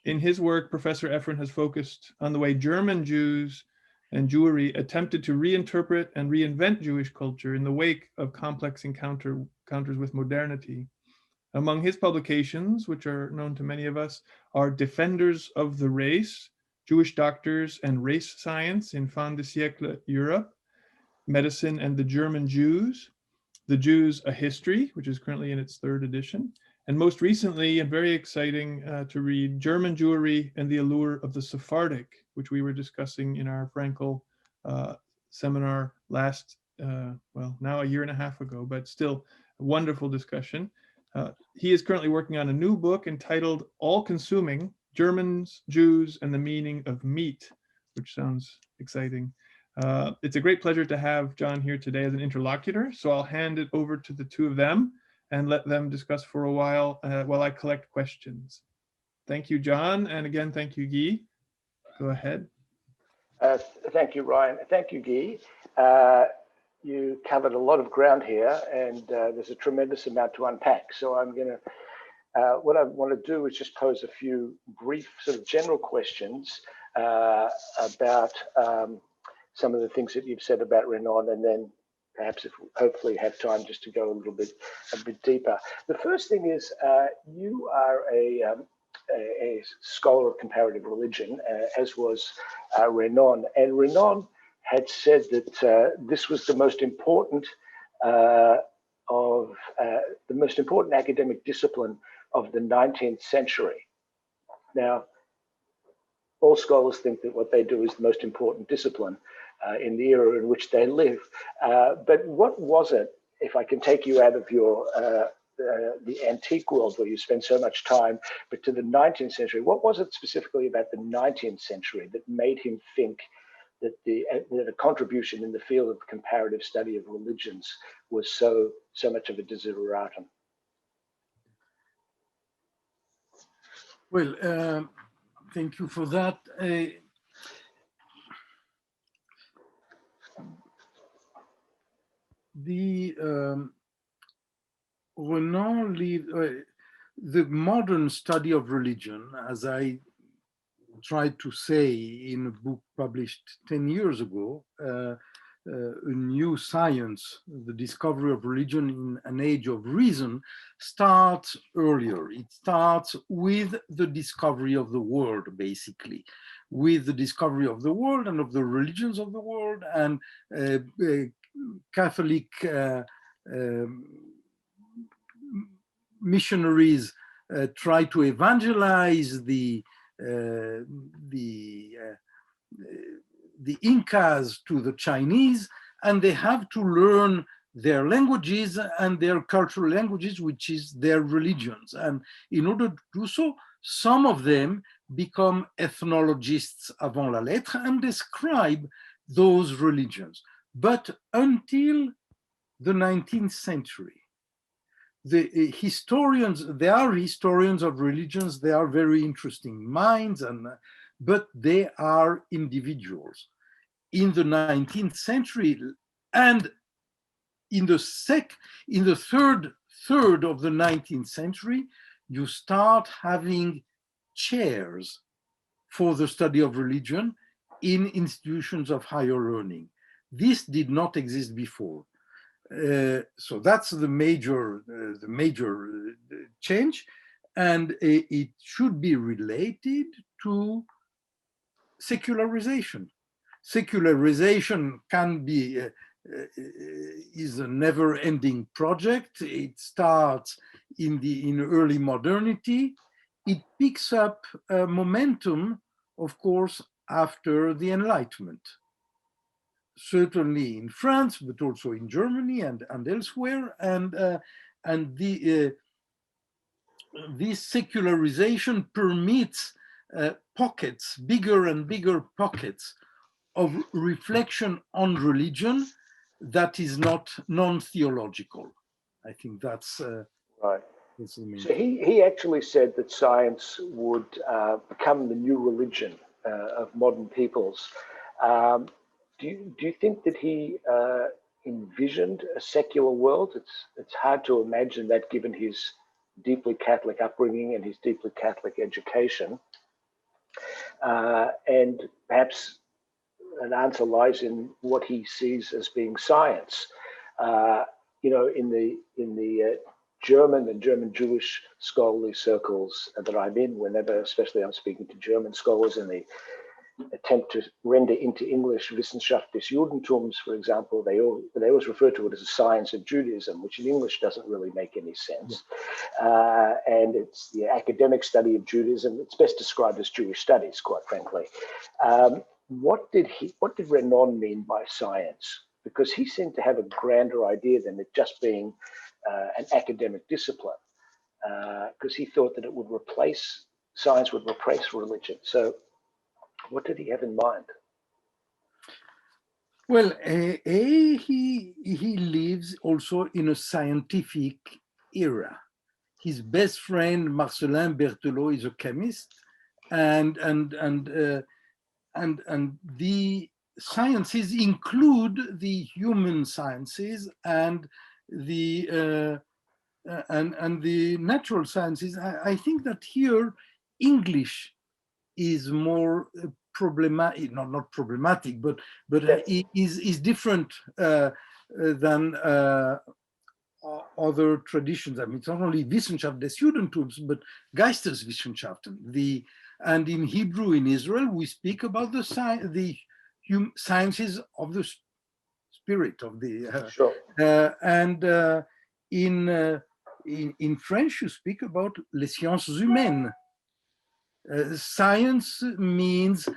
In his work, Professor Efron has focused on the way German Jews and Jewry attempted to reinterpret and reinvent Jewish culture in the wake of complex encounters with modernity. Among his publications, which are known to many of us, are Defenders of the Race, Jewish Doctors and Race Science in Fin de Siècle Europe, Medicine and the German Jews, The Jews, A History, which is currently in its 3rd edition, and most recently, and very exciting to read, German Jewry and the Allure of the Sephardic, which we were discussing in our Frankel seminar last, well, now a year and a half ago, but still a wonderful discussion. He is currently working on a new book entitled All-Consuming, Germans, Jews, and the Meaning of Meat, which sounds exciting. It's a great pleasure to have John here today as an interlocutor, so I'll hand it over to the two of them and let them discuss for a while I collect questions. Thank you, John, and again, thank you, Guy. Go ahead. Thank you, Ryan. Thank you, Guy. You covered a lot of ground here, and there's a tremendous amount to unpack. So I'm going to, what I want to do is just pose a few brief sort of general questions about some of the things that you've said about Renan, and then perhaps if we hopefully have time just to go a bit deeper. The first thing is you are a scholar of comparative religion, as was Renan, and Renan had said that this was the most important academic discipline of the 19th century. Now, all scholars think that what they do is the most important discipline in the era in which they live. But what was it, if I can take you out of your the antique world where you spend so much time, but to the 19th century, what was it specifically about the 19th century that made him think that that a contribution in the field of comparative study of religions was so much of a desideratum? Well, thank you for that. The modern study of religion, as I tried to say in a book published 10 years ago, a new science, the discovery of religion in an age of reason, starts earlier. It starts with the discovery of the world, basically, with the discovery of the world and of the religions of the world, and Catholic missionaries try to evangelize the Incas to the Chinese, and they have to learn their languages and their cultural languages, which is their religions. And in order to do so, some of them become ethnologists avant la lettre and describe those religions. But until the 19th century, the historians, there are historians of religions, they are very interesting minds, but they are individuals. In the 19th century and in the third of the 19th century, you start having chairs for the study of religion in institutions of higher learning. This did not exist before. So that's the major change, and it should be related to secularization. Secularization can be is a never-ending project. It starts in early modernity. It picks up momentum, of course, after the Enlightenment. Certainly in France, but also in Germany and elsewhere. And this secularization permits pockets, bigger and bigger pockets of reflection on religion that is not non-theological. I think that's right. That's the main. So he actually said that science would become the new religion of modern peoples. Do you think that he envisioned a secular world? It's hard to imagine that given his deeply Catholic upbringing and his deeply Catholic education. And perhaps an answer lies in what he sees as being science. You know, in the German and German Jewish scholarly circles that I'm in, whenever, especially I'm speaking to German scholars in the attempt to render into English Wissenschaft des Judentums, for example, they always refer to it as a science of Judaism, which in English doesn't really make any sense. And it's the academic study of Judaism. It's best described as Jewish studies, quite frankly. What did Renan mean by science? Because he seemed to have a grander idea than it just being an academic discipline, because he thought that it would science would replace religion. So what did he have in mind? Well, he lives also in a scientific era. His best friend Marcelin Berthelot is a chemist, and the sciences include the human sciences and the natural sciences. I think that here English is more problematic, not problematic, but is different than other traditions. I mean, it's not only Wissenschaft des Judentums, but Geisteswissenschaften. And in Hebrew, in Israel, we speak about the sciences of the spirit, of the sure. And in French, you speak about les sciences humaines. Science means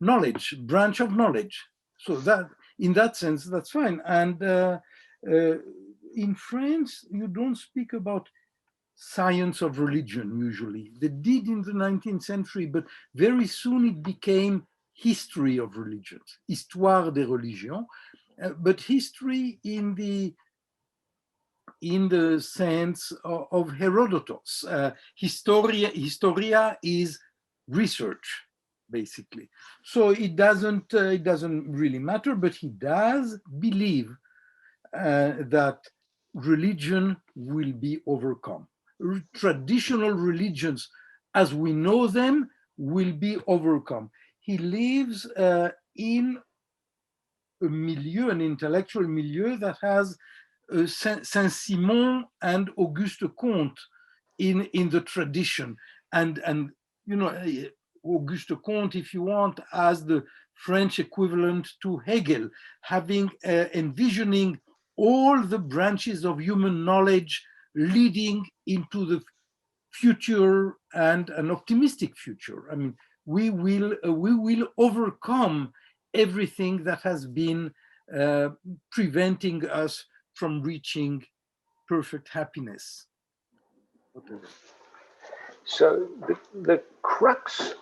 knowledge, branch of knowledge. So that, in that sense, that's fine. And in France, you don't speak about science of religion usually. They did in the 19th century, but very soon it became history of religions, histoire des religions. But history in the sense of Herodotus. Historia is research, basically. So it doesn't really matter, but he does believe that religion will be overcome. Traditional religions, as we know them, will be overcome. He lives in a milieu, an intellectual milieu that has Saint-Simon and Auguste Comte in the tradition. And you know, Auguste Comte, if you want, as the French equivalent to Hegel, having envisioning all the branches of human knowledge leading into the future and an optimistic future. I mean, we will overcome everything that has been preventing us from reaching perfect happiness. Whatever. So the crux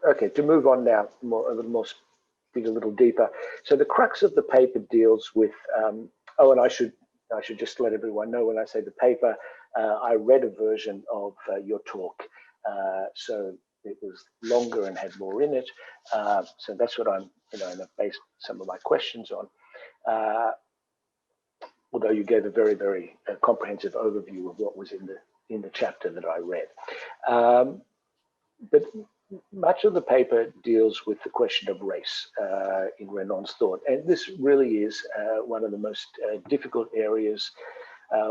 Okay, to move on now, dig a little deeper. So the crux of the paper deals with, oh, and I should just let everyone know when I say the paper, I read a version of your talk. So it was longer and had more in it. So that's what I'm, and I've based some of my questions on. Although you gave a very, very comprehensive overview of what was in the chapter that I read. But much of the paper deals with the question of race in Renan's thought. And this really is one of the most difficult areas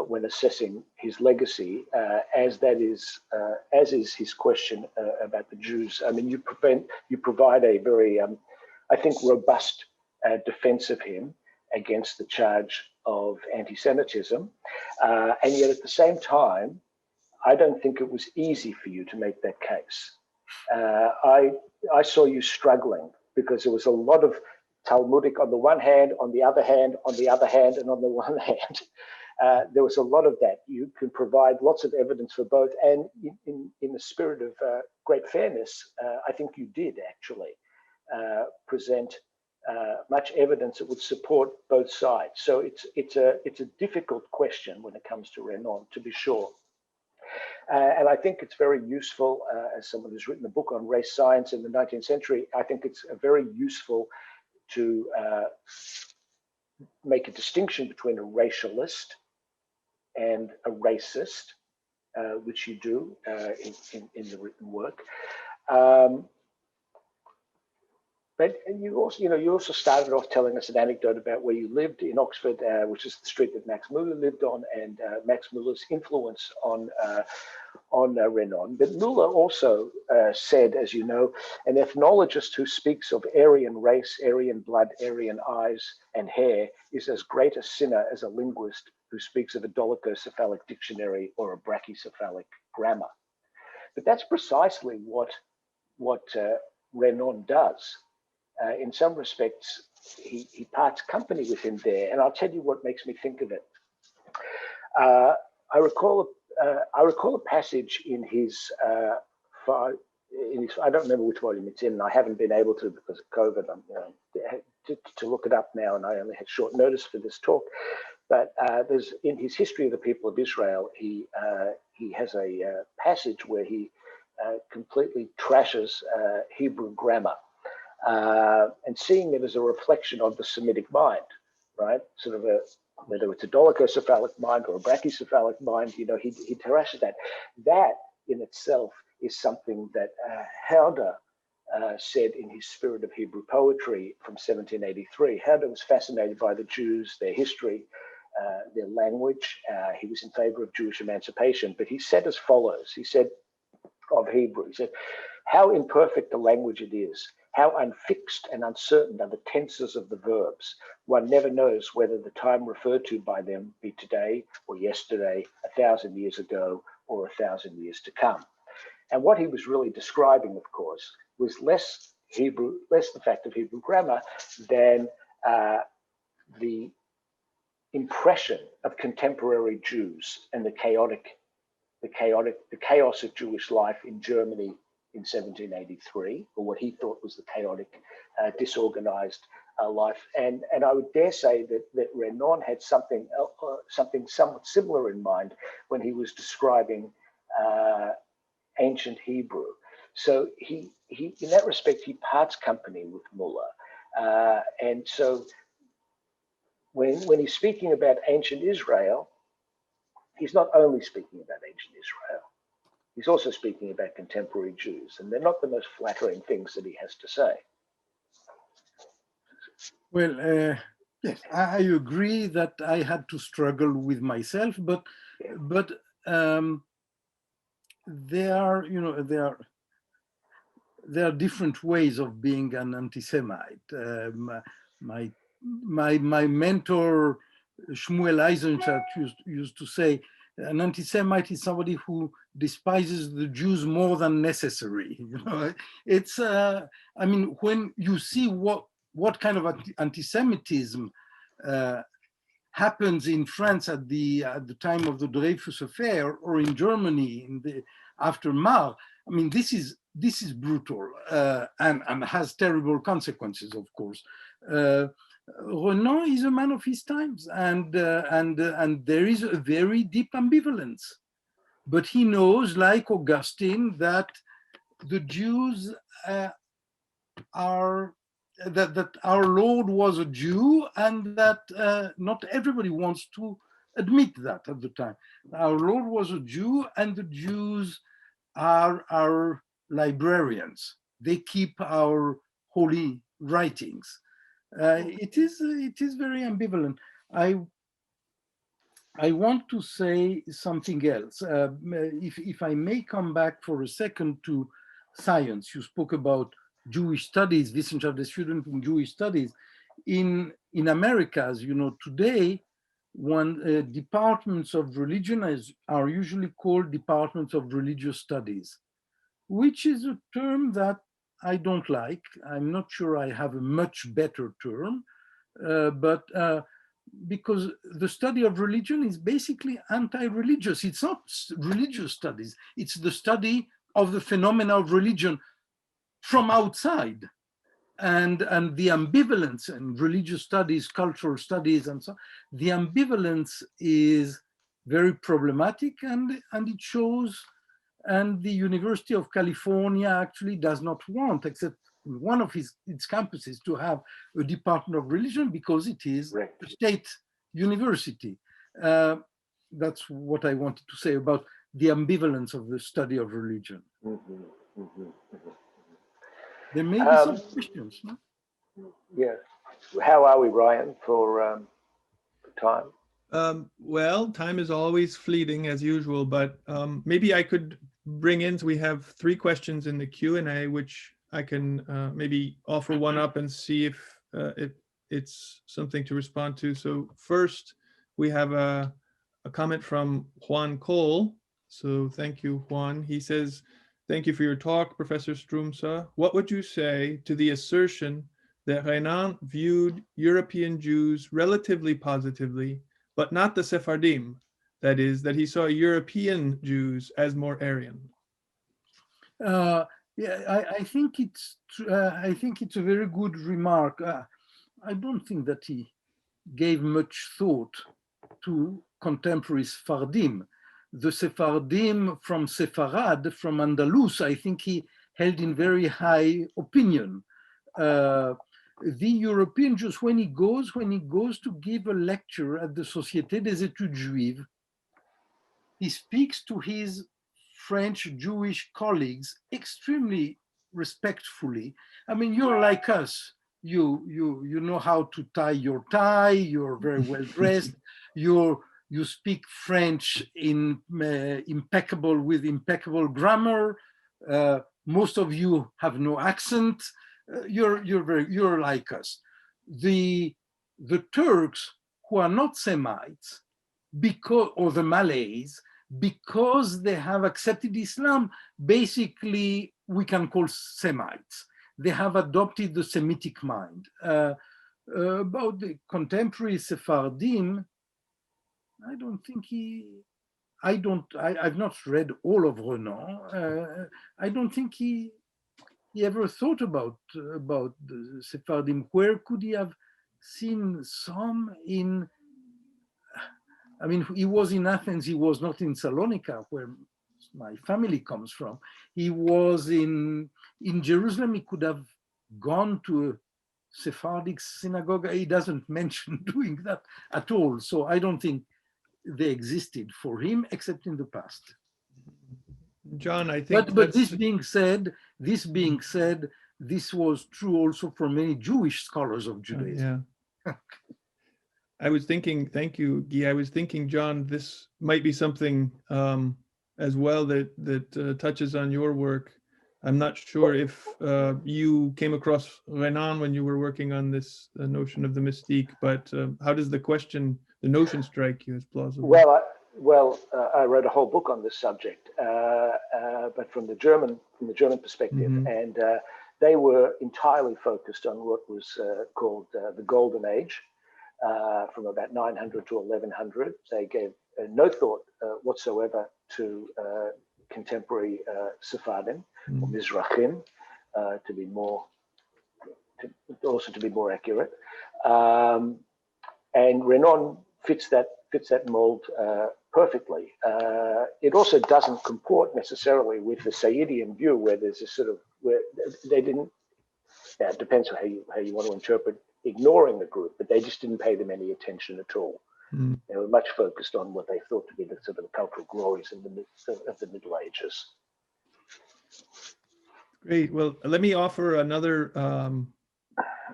when assessing his legacy, as is his question about the Jews. I mean, you provide a very, I think, robust defense of him against the charge of anti-Semitism. And yet at the same time, I don't think it was easy for you to make that case. I saw you struggling because there was a lot of Talmudic on the one hand, on the other hand, on the other hand, and on the one hand. There was a lot of that. You can provide lots of evidence for both. And in the spirit of great fairness, I think you did actually present much evidence that would support both sides. So it's a difficult question when it comes to Renan, to be sure. And I think it's very useful, as someone who's written a book on race science in the 19th century, I think it's very useful to make a distinction between a racialist and a racist, which you do in the written work. But you also started off telling us an anecdote about where you lived in Oxford, which is the street that Max Muller lived on, and Max Muller's influence on Renan. But Muller also said, as you know, an ethnologist who speaks of Aryan race, Aryan blood, Aryan eyes and hair is as great a sinner as a linguist who speaks of a dolichocephalic dictionary or a brachycephalic grammar. But that's precisely what Renan does. In some respects, he parts company with him there, and I'll tell you what makes me think of it. I recall a passage in his, I don't remember which volume it's in, and I haven't been able to because of COVID. To look it up now, and I only had short notice for this talk. But there's in his History of the People of Israel, he has a passage where he completely trashes Hebrew grammar. And seeing it as a reflection of the Semitic mind, right? Sort of whether it's a dolichocephalic mind or a brachycephalic mind, he trashes that. That in itself is something that Herder said in his Spirit of Hebrew Poetry from 1783. Herder was fascinated by the Jews, their history, their language. He was in favor of Jewish emancipation, but he said as follows. He said of Hebrew, he said, "How imperfect a language it is. How unfixed and uncertain are the tenses of the verbs. One never knows whether the time referred to by them be today or yesterday, 1,000 years ago, or 1,000 years to come." And what he was really describing, of course, was less the fact of Hebrew grammar than the impression of contemporary Jews and the chaos of Jewish life in Germany in 1783, or what he thought was the chaotic, disorganized life. And I would dare say that Renan had something somewhat similar in mind when he was describing ancient Hebrew. So he in that respect, he parts company with Muller. And so when he's speaking about ancient Israel, he's not only speaking about ancient Israel, he's also speaking about contemporary Jews, and they're not the most flattering things that he has to say. Well, yes, I agree that I had to struggle with myself, but there are different ways of being an anti-Semite. My mentor Shmuel Eisenstadt used to say, an anti-Semite is somebody who despises the Jews more than necessary. It's I mean, when you see what kind of anti-Semitism happens in France at the time of the Dreyfus affair, or in Germany after Mar, I mean, this is this is brutal and has terrible consequences, of course. Renan is a man of his times, and there is a very deep ambivalence. But he knows, like Augustine, that the Jews that our Lord was a Jew, and that not everybody wants to admit that at the time. Our Lord was a Jew, and the Jews are our librarians. They keep our holy writings. It is very ambivalent. I want to say something else. If I may come back for a second to science, you spoke about Jewish studies, Wissenschaft des Juden in Jewish studies. In America, as you know, today, departments of religion are usually called departments of religious studies, which is a term that I don't like. I'm not sure I have a much better term, because the study of religion is basically anti-religious. It's not religious studies, it's the study of the phenomena of religion from outside. And the ambivalence in religious studies, cultural studies, and so on, the ambivalence is very problematic, and it shows, and the University of California actually does not want, except in one of its campuses, to have a department of religion because it is a state university. That's what I wanted to say about the ambivalence of the study of religion. There may be some questions. No? Yeah. How are we, Ryan, for time? Well, time is always fleeting as usual, but maybe I could bring in, so we have 3 questions in the Q&A, which I can maybe offer one up and see if it's something to respond to. So first, we have a comment from Juan Cole. So thank you, Juan. He says, thank you for your talk, Professor Stroumsa. What would you say to the assertion that Renan viewed European Jews relatively positively, but not the Sephardim? That is, that he saw European Jews as more Aryan. Yeah, I think it's a very good remark. I don't think that he gave much thought to contemporary Sephardim. The Sephardim from Sepharad, from Andalus, I think he held in very high opinion. The European Jews, when he goes to give a lecture at the Société des Études Juives, he speaks to his French Jewish colleagues extremely respectfully. I mean, you're like us. You know how to tie your tie. You're very well dressed. You speak French with impeccable grammar. Most of you have no accent. You're like us. The Turks, who are not Semites, or the Malays, because they have accepted Islam, basically we can call Semites. They have adopted the Semitic mind. About the contemporary Sephardim, I've not read all of Renan. I don't think he ever thought about the Sephardim. Where could he have seen some in? I mean, he was in Athens, he was not in Salonika, where my family comes from. He was in Jerusalem. He could have gone to a Sephardic synagogue. He doesn't mention doing that at all. So I don't think they existed for him, except in the past. John, I think but this being said, this was true also for many Jewish scholars of Judaism. Yeah. I was thinking, thank you, Guy. I was thinking, John, this might be something as well that touches on your work. I'm not sure if you came across Renan when you were working on this notion of the mystique, but how does the notion strike you as plausible? Well, I wrote a whole book on this subject, but from the German perspective, and they were entirely focused on what was called the Golden Age. From about 900 to 1100, they gave no thought whatsoever to contemporary Sephardim or Mizrahim, to be more accurate. And Renan fits that mold perfectly. It also doesn't comport necessarily with the Sayyidian view, where there's a sort of where they didn't. Yeah, it depends on how you want to interpret ignoring the group, but they just didn't pay them any attention at all. They were much focused on what they thought to be the sort of cultural glories of the Middle Ages. Great. Well, let me offer another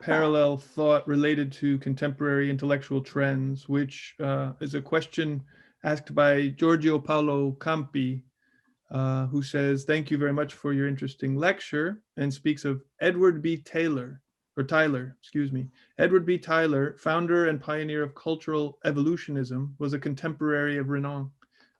parallel thought related to contemporary intellectual trends, which is a question asked by Giorgio Paolo Campi, who says, "Thank you very much for your interesting lecture," and speaks of Edward B. Tyler. Edward B. Tyler, founder and pioneer of cultural evolutionism, was a contemporary of Renan.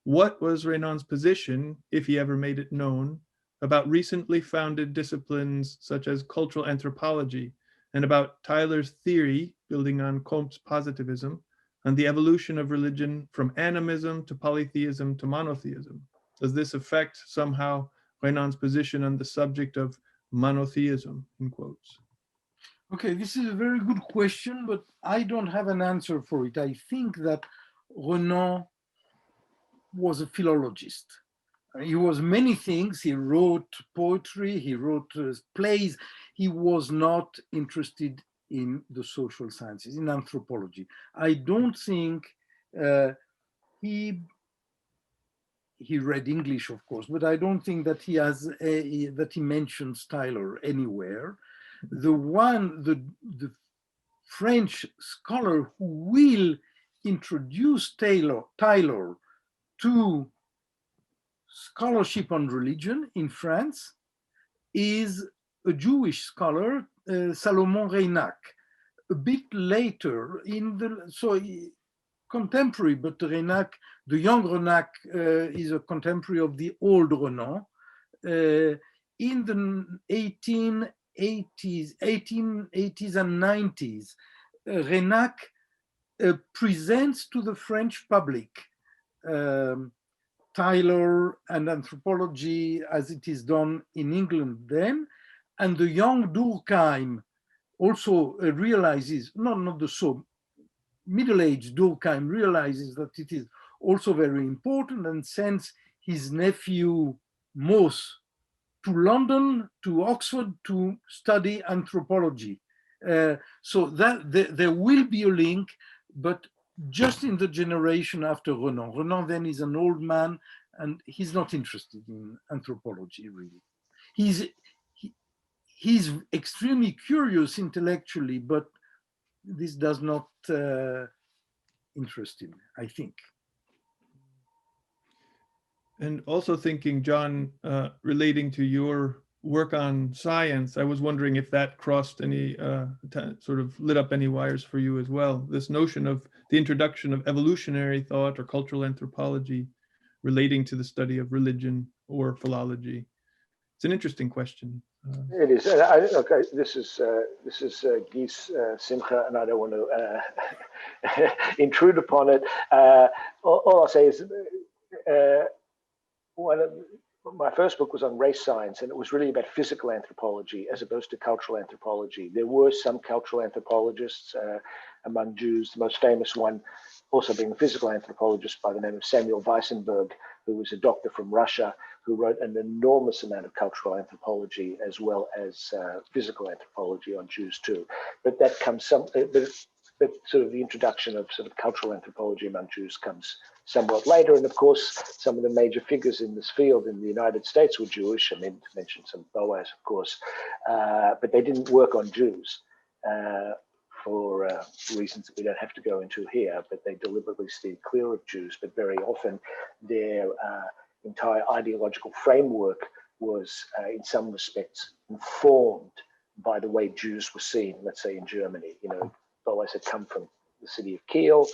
What was Renan's position, if he ever made it known, about recently founded disciplines such as cultural anthropology, and about Tyler's theory, building on Comte's positivism, on the evolution of religion from animism to polytheism to monotheism? Does this affect somehow Renan's position on the subject of monotheism, in quotes? Okay, this is a very good question, but I don't have an answer for it. I think that Renan was a philologist. He was many things. He wrote poetry, he wrote plays. He was not interested in the social sciences, in anthropology. I don't think he read English, of course, but I don't think that he mentions Tyler anywhere. The French scholar who will introduce Tyler to scholarship on religion in France is a Jewish scholar, Salomon Reynac. A bit later, contemporary, but Reynac, the young Reynac, is a contemporary of the old Renan. In the 1880s and 90s, Reynac presents to the French public Tyler and anthropology as it is done in England then, and the young Durkheim also realizes, not the so middle-aged Durkheim realizes that it is also very important, and sends his nephew Mauss to London, to Oxford, to study anthropology. So that there will be a link, but just in the generation after Renan. Renan then is an old man, and he's not interested in anthropology, really. He's extremely curious intellectually, but this does not interest him, I think. And also thinking, John, relating to your work on science, I was wondering if that crossed any, sort of lit up any wires for you as well. This notion of the introduction of evolutionary thought or cultural anthropology relating to the study of religion or philology. It's an interesting question. It is. Okay, this is Guy's simcha, and I don't want to intrude upon it. All I'll say is my first book was on race science, and it was really about physical anthropology as opposed to cultural anthropology. There were some cultural anthropologists among Jews, the most famous one also being a physical anthropologist by the name of Samuel Weissenberg, who was a doctor from Russia, who wrote an enormous amount of cultural anthropology as well as physical anthropology on Jews too. But that comes but sort of the introduction of sort of cultural anthropology among Jews comes somewhat later. And of course, some of the major figures in this field in the United States were Jewish. I mean, to mention some Boaz, of course, but they didn't work on Jews for reasons that we don't have to go into here, but they deliberately steered clear of Jews. But very often their entire ideological framework was in some respects informed by the way Jews were seen, let's say in Germany. You know, Boaz had come from the city of Kiel.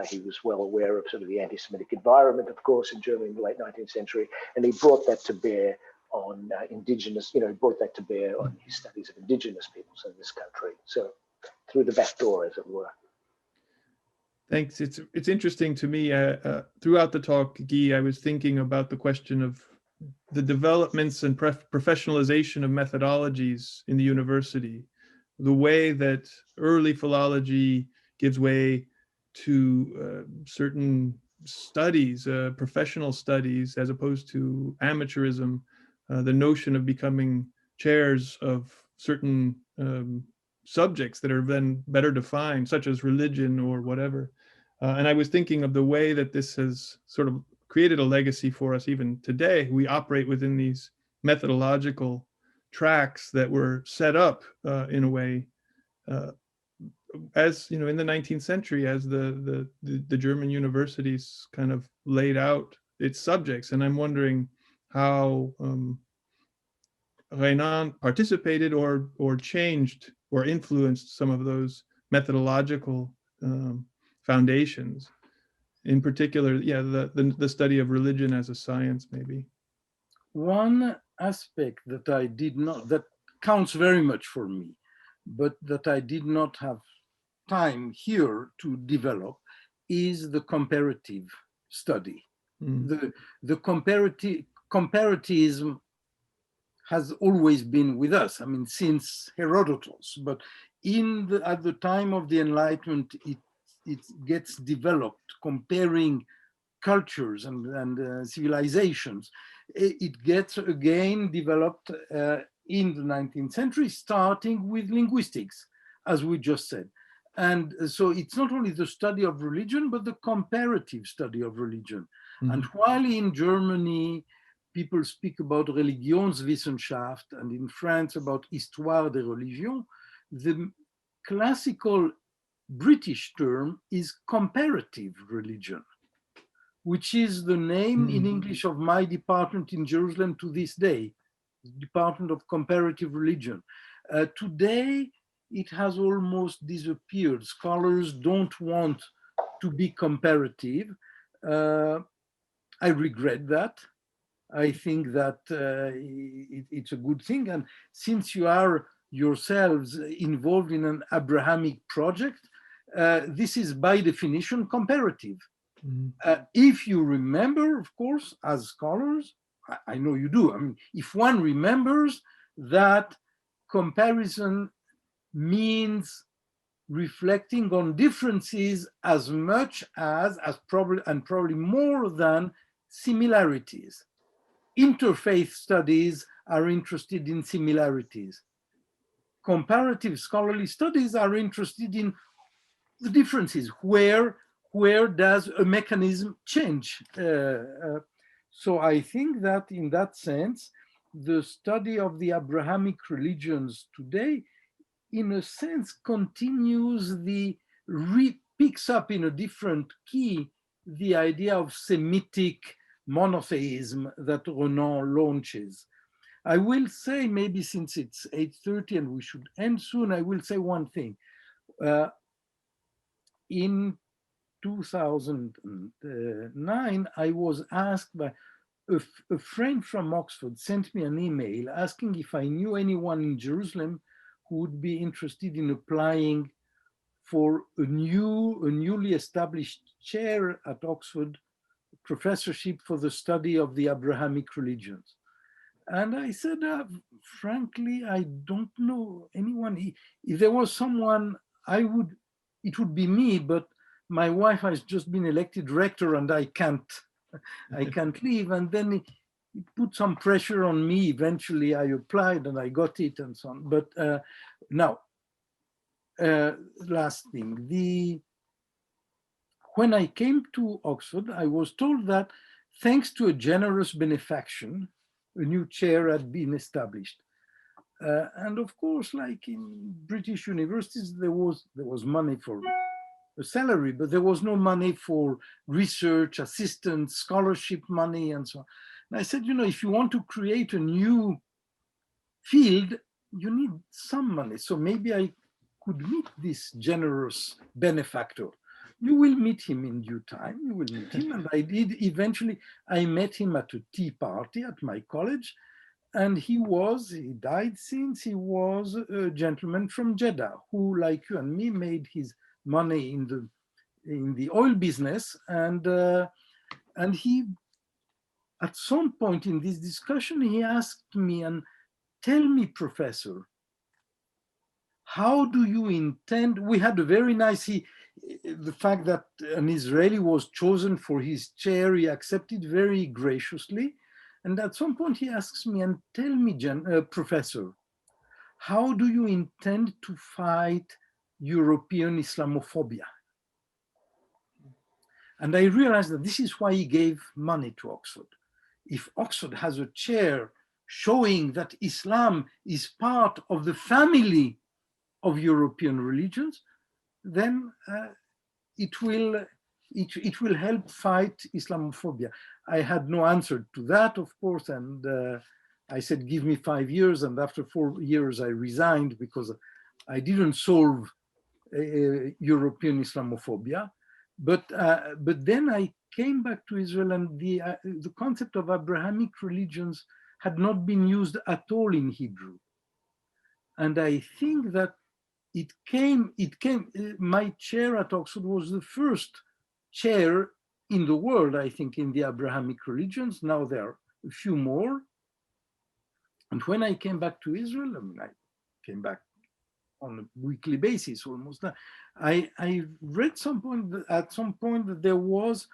He was well aware of sort of the anti-Semitic environment, of course, in Germany in the late 19th century, and he brought that to bear on indigenous, brought that to bear on his studies of indigenous peoples in this country. So through the back door, as it were. Thanks. It's interesting to me. Throughout the talk, Guy, I was thinking about the question of the developments and professionalization of methodologies in the university, the way that early philology gives way to certain studies, professional studies, as opposed to amateurism, the notion of becoming chairs of certain subjects that are then better defined, such as religion or whatever. And I was thinking of the way that this has sort of created a legacy for us even today. We operate within these methodological tracks that were set up in a way as you know, in the 19th century, as the German universities kind of laid out its subjects. And I'm wondering how Renan participated or changed or influenced some of those methodological foundations. In particular, yeah, the study of religion as a science, maybe. One aspect that I did not, that counts very much for me, but that I did not have time here to develop, is the comparative study. The comparatism has always been with us. I mean, since Herodotus, but at the time of the Enlightenment, it gets developed, comparing cultures and civilizations. It gets again developed in the 19th century, starting with linguistics, as we just said. And so it's not only the study of religion, but the comparative study of religion. And while in Germany, people speak about Religionswissenschaft, and in France about Histoire des religions, the classical British term is comparative religion, which is the name in English of my department in Jerusalem to this day, Department of Comparative Religion. Today, it has almost disappeared. Scholars don't want to be comparative. I regret that. I think that it's a good thing. And since you are yourselves involved in an Abrahamic project, this is by definition comparative. If you remember, of course, as scholars, I know you do. I mean, if one remembers that comparison means reflecting on differences as much as probably more than similarities. Interfaith studies are interested in similarities. Comparative scholarly studies are interested in the differences. Where does a mechanism change? So I think that in that sense, the study of the Abrahamic religions today, in a sense, continues picks up in a different key the idea of Semitic monotheism that Renan launches. I will say, maybe since it's 8:30 and we should end soon, I will say one thing. In 2009, I was asked by a friend from Oxford, sent me an email asking if I knew anyone in Jerusalem who would be interested in applying for a newly established chair at Oxford, professorship for the study of the Abrahamic religions. And I said, frankly, I don't know anyone. If there was someone, it would be me, but my wife has just been elected rector and I can't leave. And then it put some pressure on me. Eventually I applied and I got it and so on. But now, last thing, when I came to Oxford, I was told that thanks to a generous benefaction, a new chair had been established. And of course, like in British universities, there was money for a salary, but there was no money for research, assistance, scholarship money, and so on. And I said, if you want to create a new field, you need some money. So maybe I could meet this generous benefactor. You will meet him in due time. You will meet him. And I did. Eventually, I met him at a tea party at my college. And he died since he was a gentleman from Jeddah who, like you and me, made his money in the oil business. And he at some point in this discussion, he asked me, and tell me, professor, how do you intend, we had a very nice, the fact that an Israeli was chosen for his chair, he accepted very graciously. And at some point he asks me, and tell me, professor, how do you intend to fight European Islamophobia? And I realized that this is why he gave money to Oxford. If Oxford has a chair showing that Islam is part of the family of European religions, then it will help fight Islamophobia. I had no answer to that, of course, and I said, give me 5 years, and after 4 years I resigned because I didn't solve European Islamophobia. But then I came back to Israel, and the concept of Abrahamic religions had not been used at all in Hebrew. And I think that my chair at Oxford was the first chair in the world, I think, in the Abrahamic religions. Now there are a few more. And when I came back to Israel, I mean, I came back on a weekly basis almost. I read at some point that there was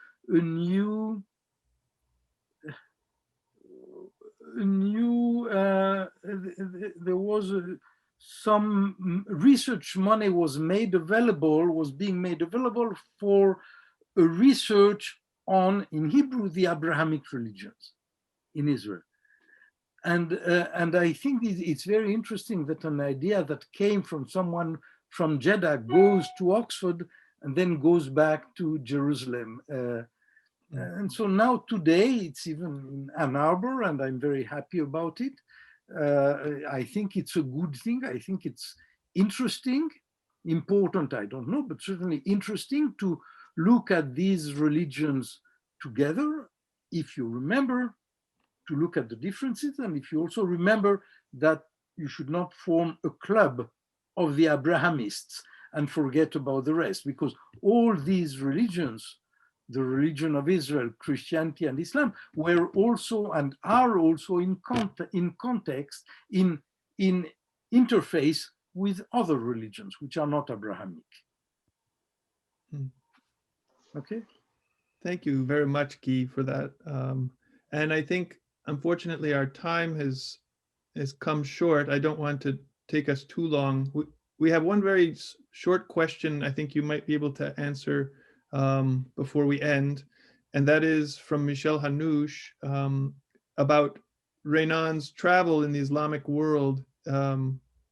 some research money was being made available for a research on, in Hebrew, the Abrahamic religions in Israel. And I think it's very interesting that an idea that came from someone from Jeddah goes to Oxford and then goes back to Jerusalem. And so now today it's even in Ann Arbor, and I'm very happy about it. I think it's a good thing. I think it's interesting, important, I don't know, but certainly interesting to look at these religions together. If you remember, to look at the differences, and if you also remember that you should not form a club of the Abrahamists and forget about the rest, because all these religions, the religion of Israel, Christianity and Islam, were also and are also in context, in interface with other religions which are not Abrahamic. Okay. Thank you very much, Guy, for that. And I think, unfortunately, our time has come short. I don't want to take us too long. We have one very short question I think you might be able to answer before we end, and that is from Michel Hanouche about Renan's travel in the Islamic world,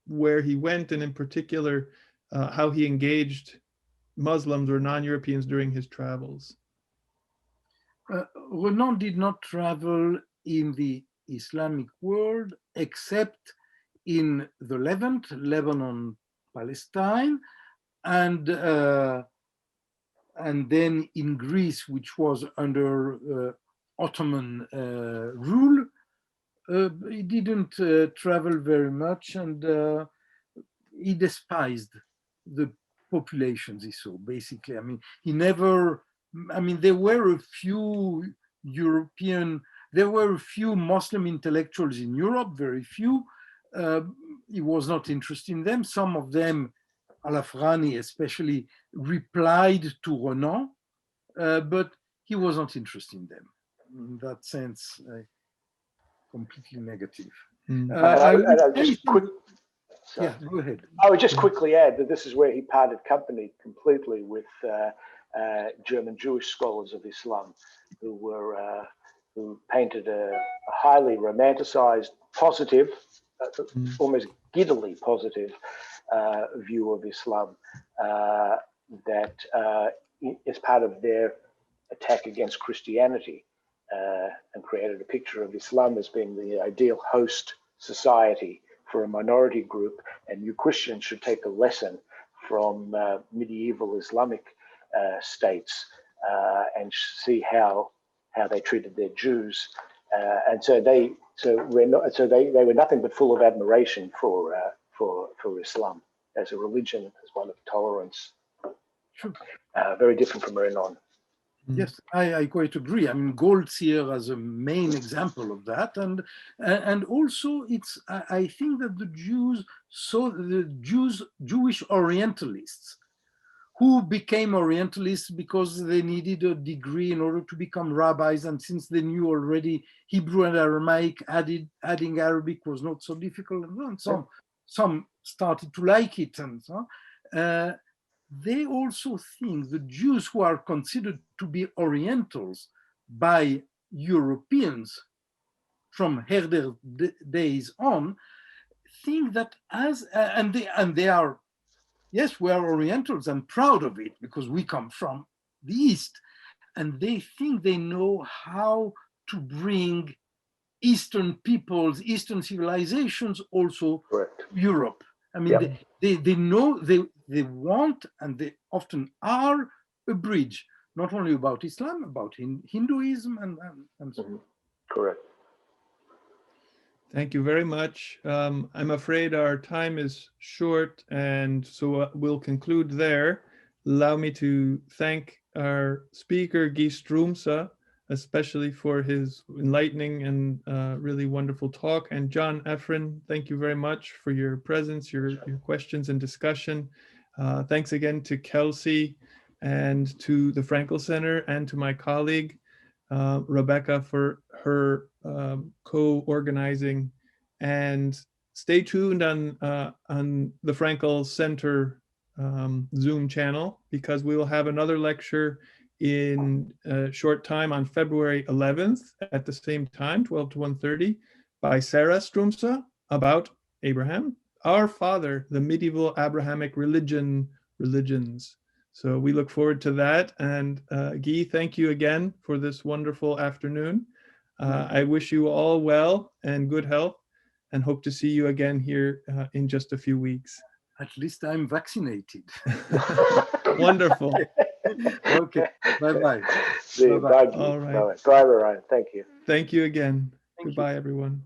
where he went, and in particular, how he engaged Muslims or non-Europeans during his travels. Renan did not travel in the Islamic world except in the Levant, Lebanon, Palestine, and then in Greece, which was under Ottoman rule. He didn't travel very much, and he despised the populations he saw, basically. I mean, there were a few Muslim intellectuals in Europe, very few. He was not interested in them. Some of them, Al-Afghani especially, replied to Renan, but he was not interested in them. In that sense, completely negative. Yeah, go ahead. I would just quickly add that this is where he parted company completely with German Jewish scholars of Islam, who painted a highly romanticized, positive, almost giddily positive view of Islam that is part of their attack against Christianity, and created a picture of Islam as being the ideal host society for a minority group, and you Christians should take a lesson from medieval Islamic states and see how they treated their Jews, and so they were nothing but full of admiration for Islam as a religion, as one of tolerance. Very different from Renan. Yes, I quite agree. I mean, Goltz here as a main example of that, and also it's. I think that the Jews, Jewish Orientalists, who became Orientalists because they needed a degree in order to become rabbis, and since they knew already Hebrew and Aramaic, adding Arabic was not so difficult, and some started to like it, and so on. They also think the Jews who are considered to be Orientals by Europeans from Herder days on think that and they are, yes, we are Orientals and proud of it because we come from the East, and they think they know how to bring Eastern peoples, Eastern civilizations also to Europe. I mean, they know they want, and they often are, a bridge, not only about Islam, about Hinduism and so on. Correct. Thank you very much. I'm afraid our time is short, and so we'll conclude there. Allow me to thank our speaker, Guy Stroumsa, especially for his enlightening and really wonderful talk. And John Efron, thank you very much for your presence, your questions and discussion. Thanks again to Kelsey and to the Frankel Center and to my colleague, Rebecca, for her co-organizing. And stay tuned on the Frankel Center Zoom channel, because we will have another lecture in a short time on February 11th at the same time, 12 to 1:30, by Sarah Stroumsa about Abraham, our father, the medieval Abrahamic religions. So we look forward to that. And Guy, thank you again for this wonderful afternoon. I wish you all well and good health, and hope to see you again here in just a few weeks. At least I'm vaccinated. Wonderful. Okay, bye-bye. Bye. All right. Bye, Ryan. Thank you. Thank you again. Thank you. Goodbye, everyone.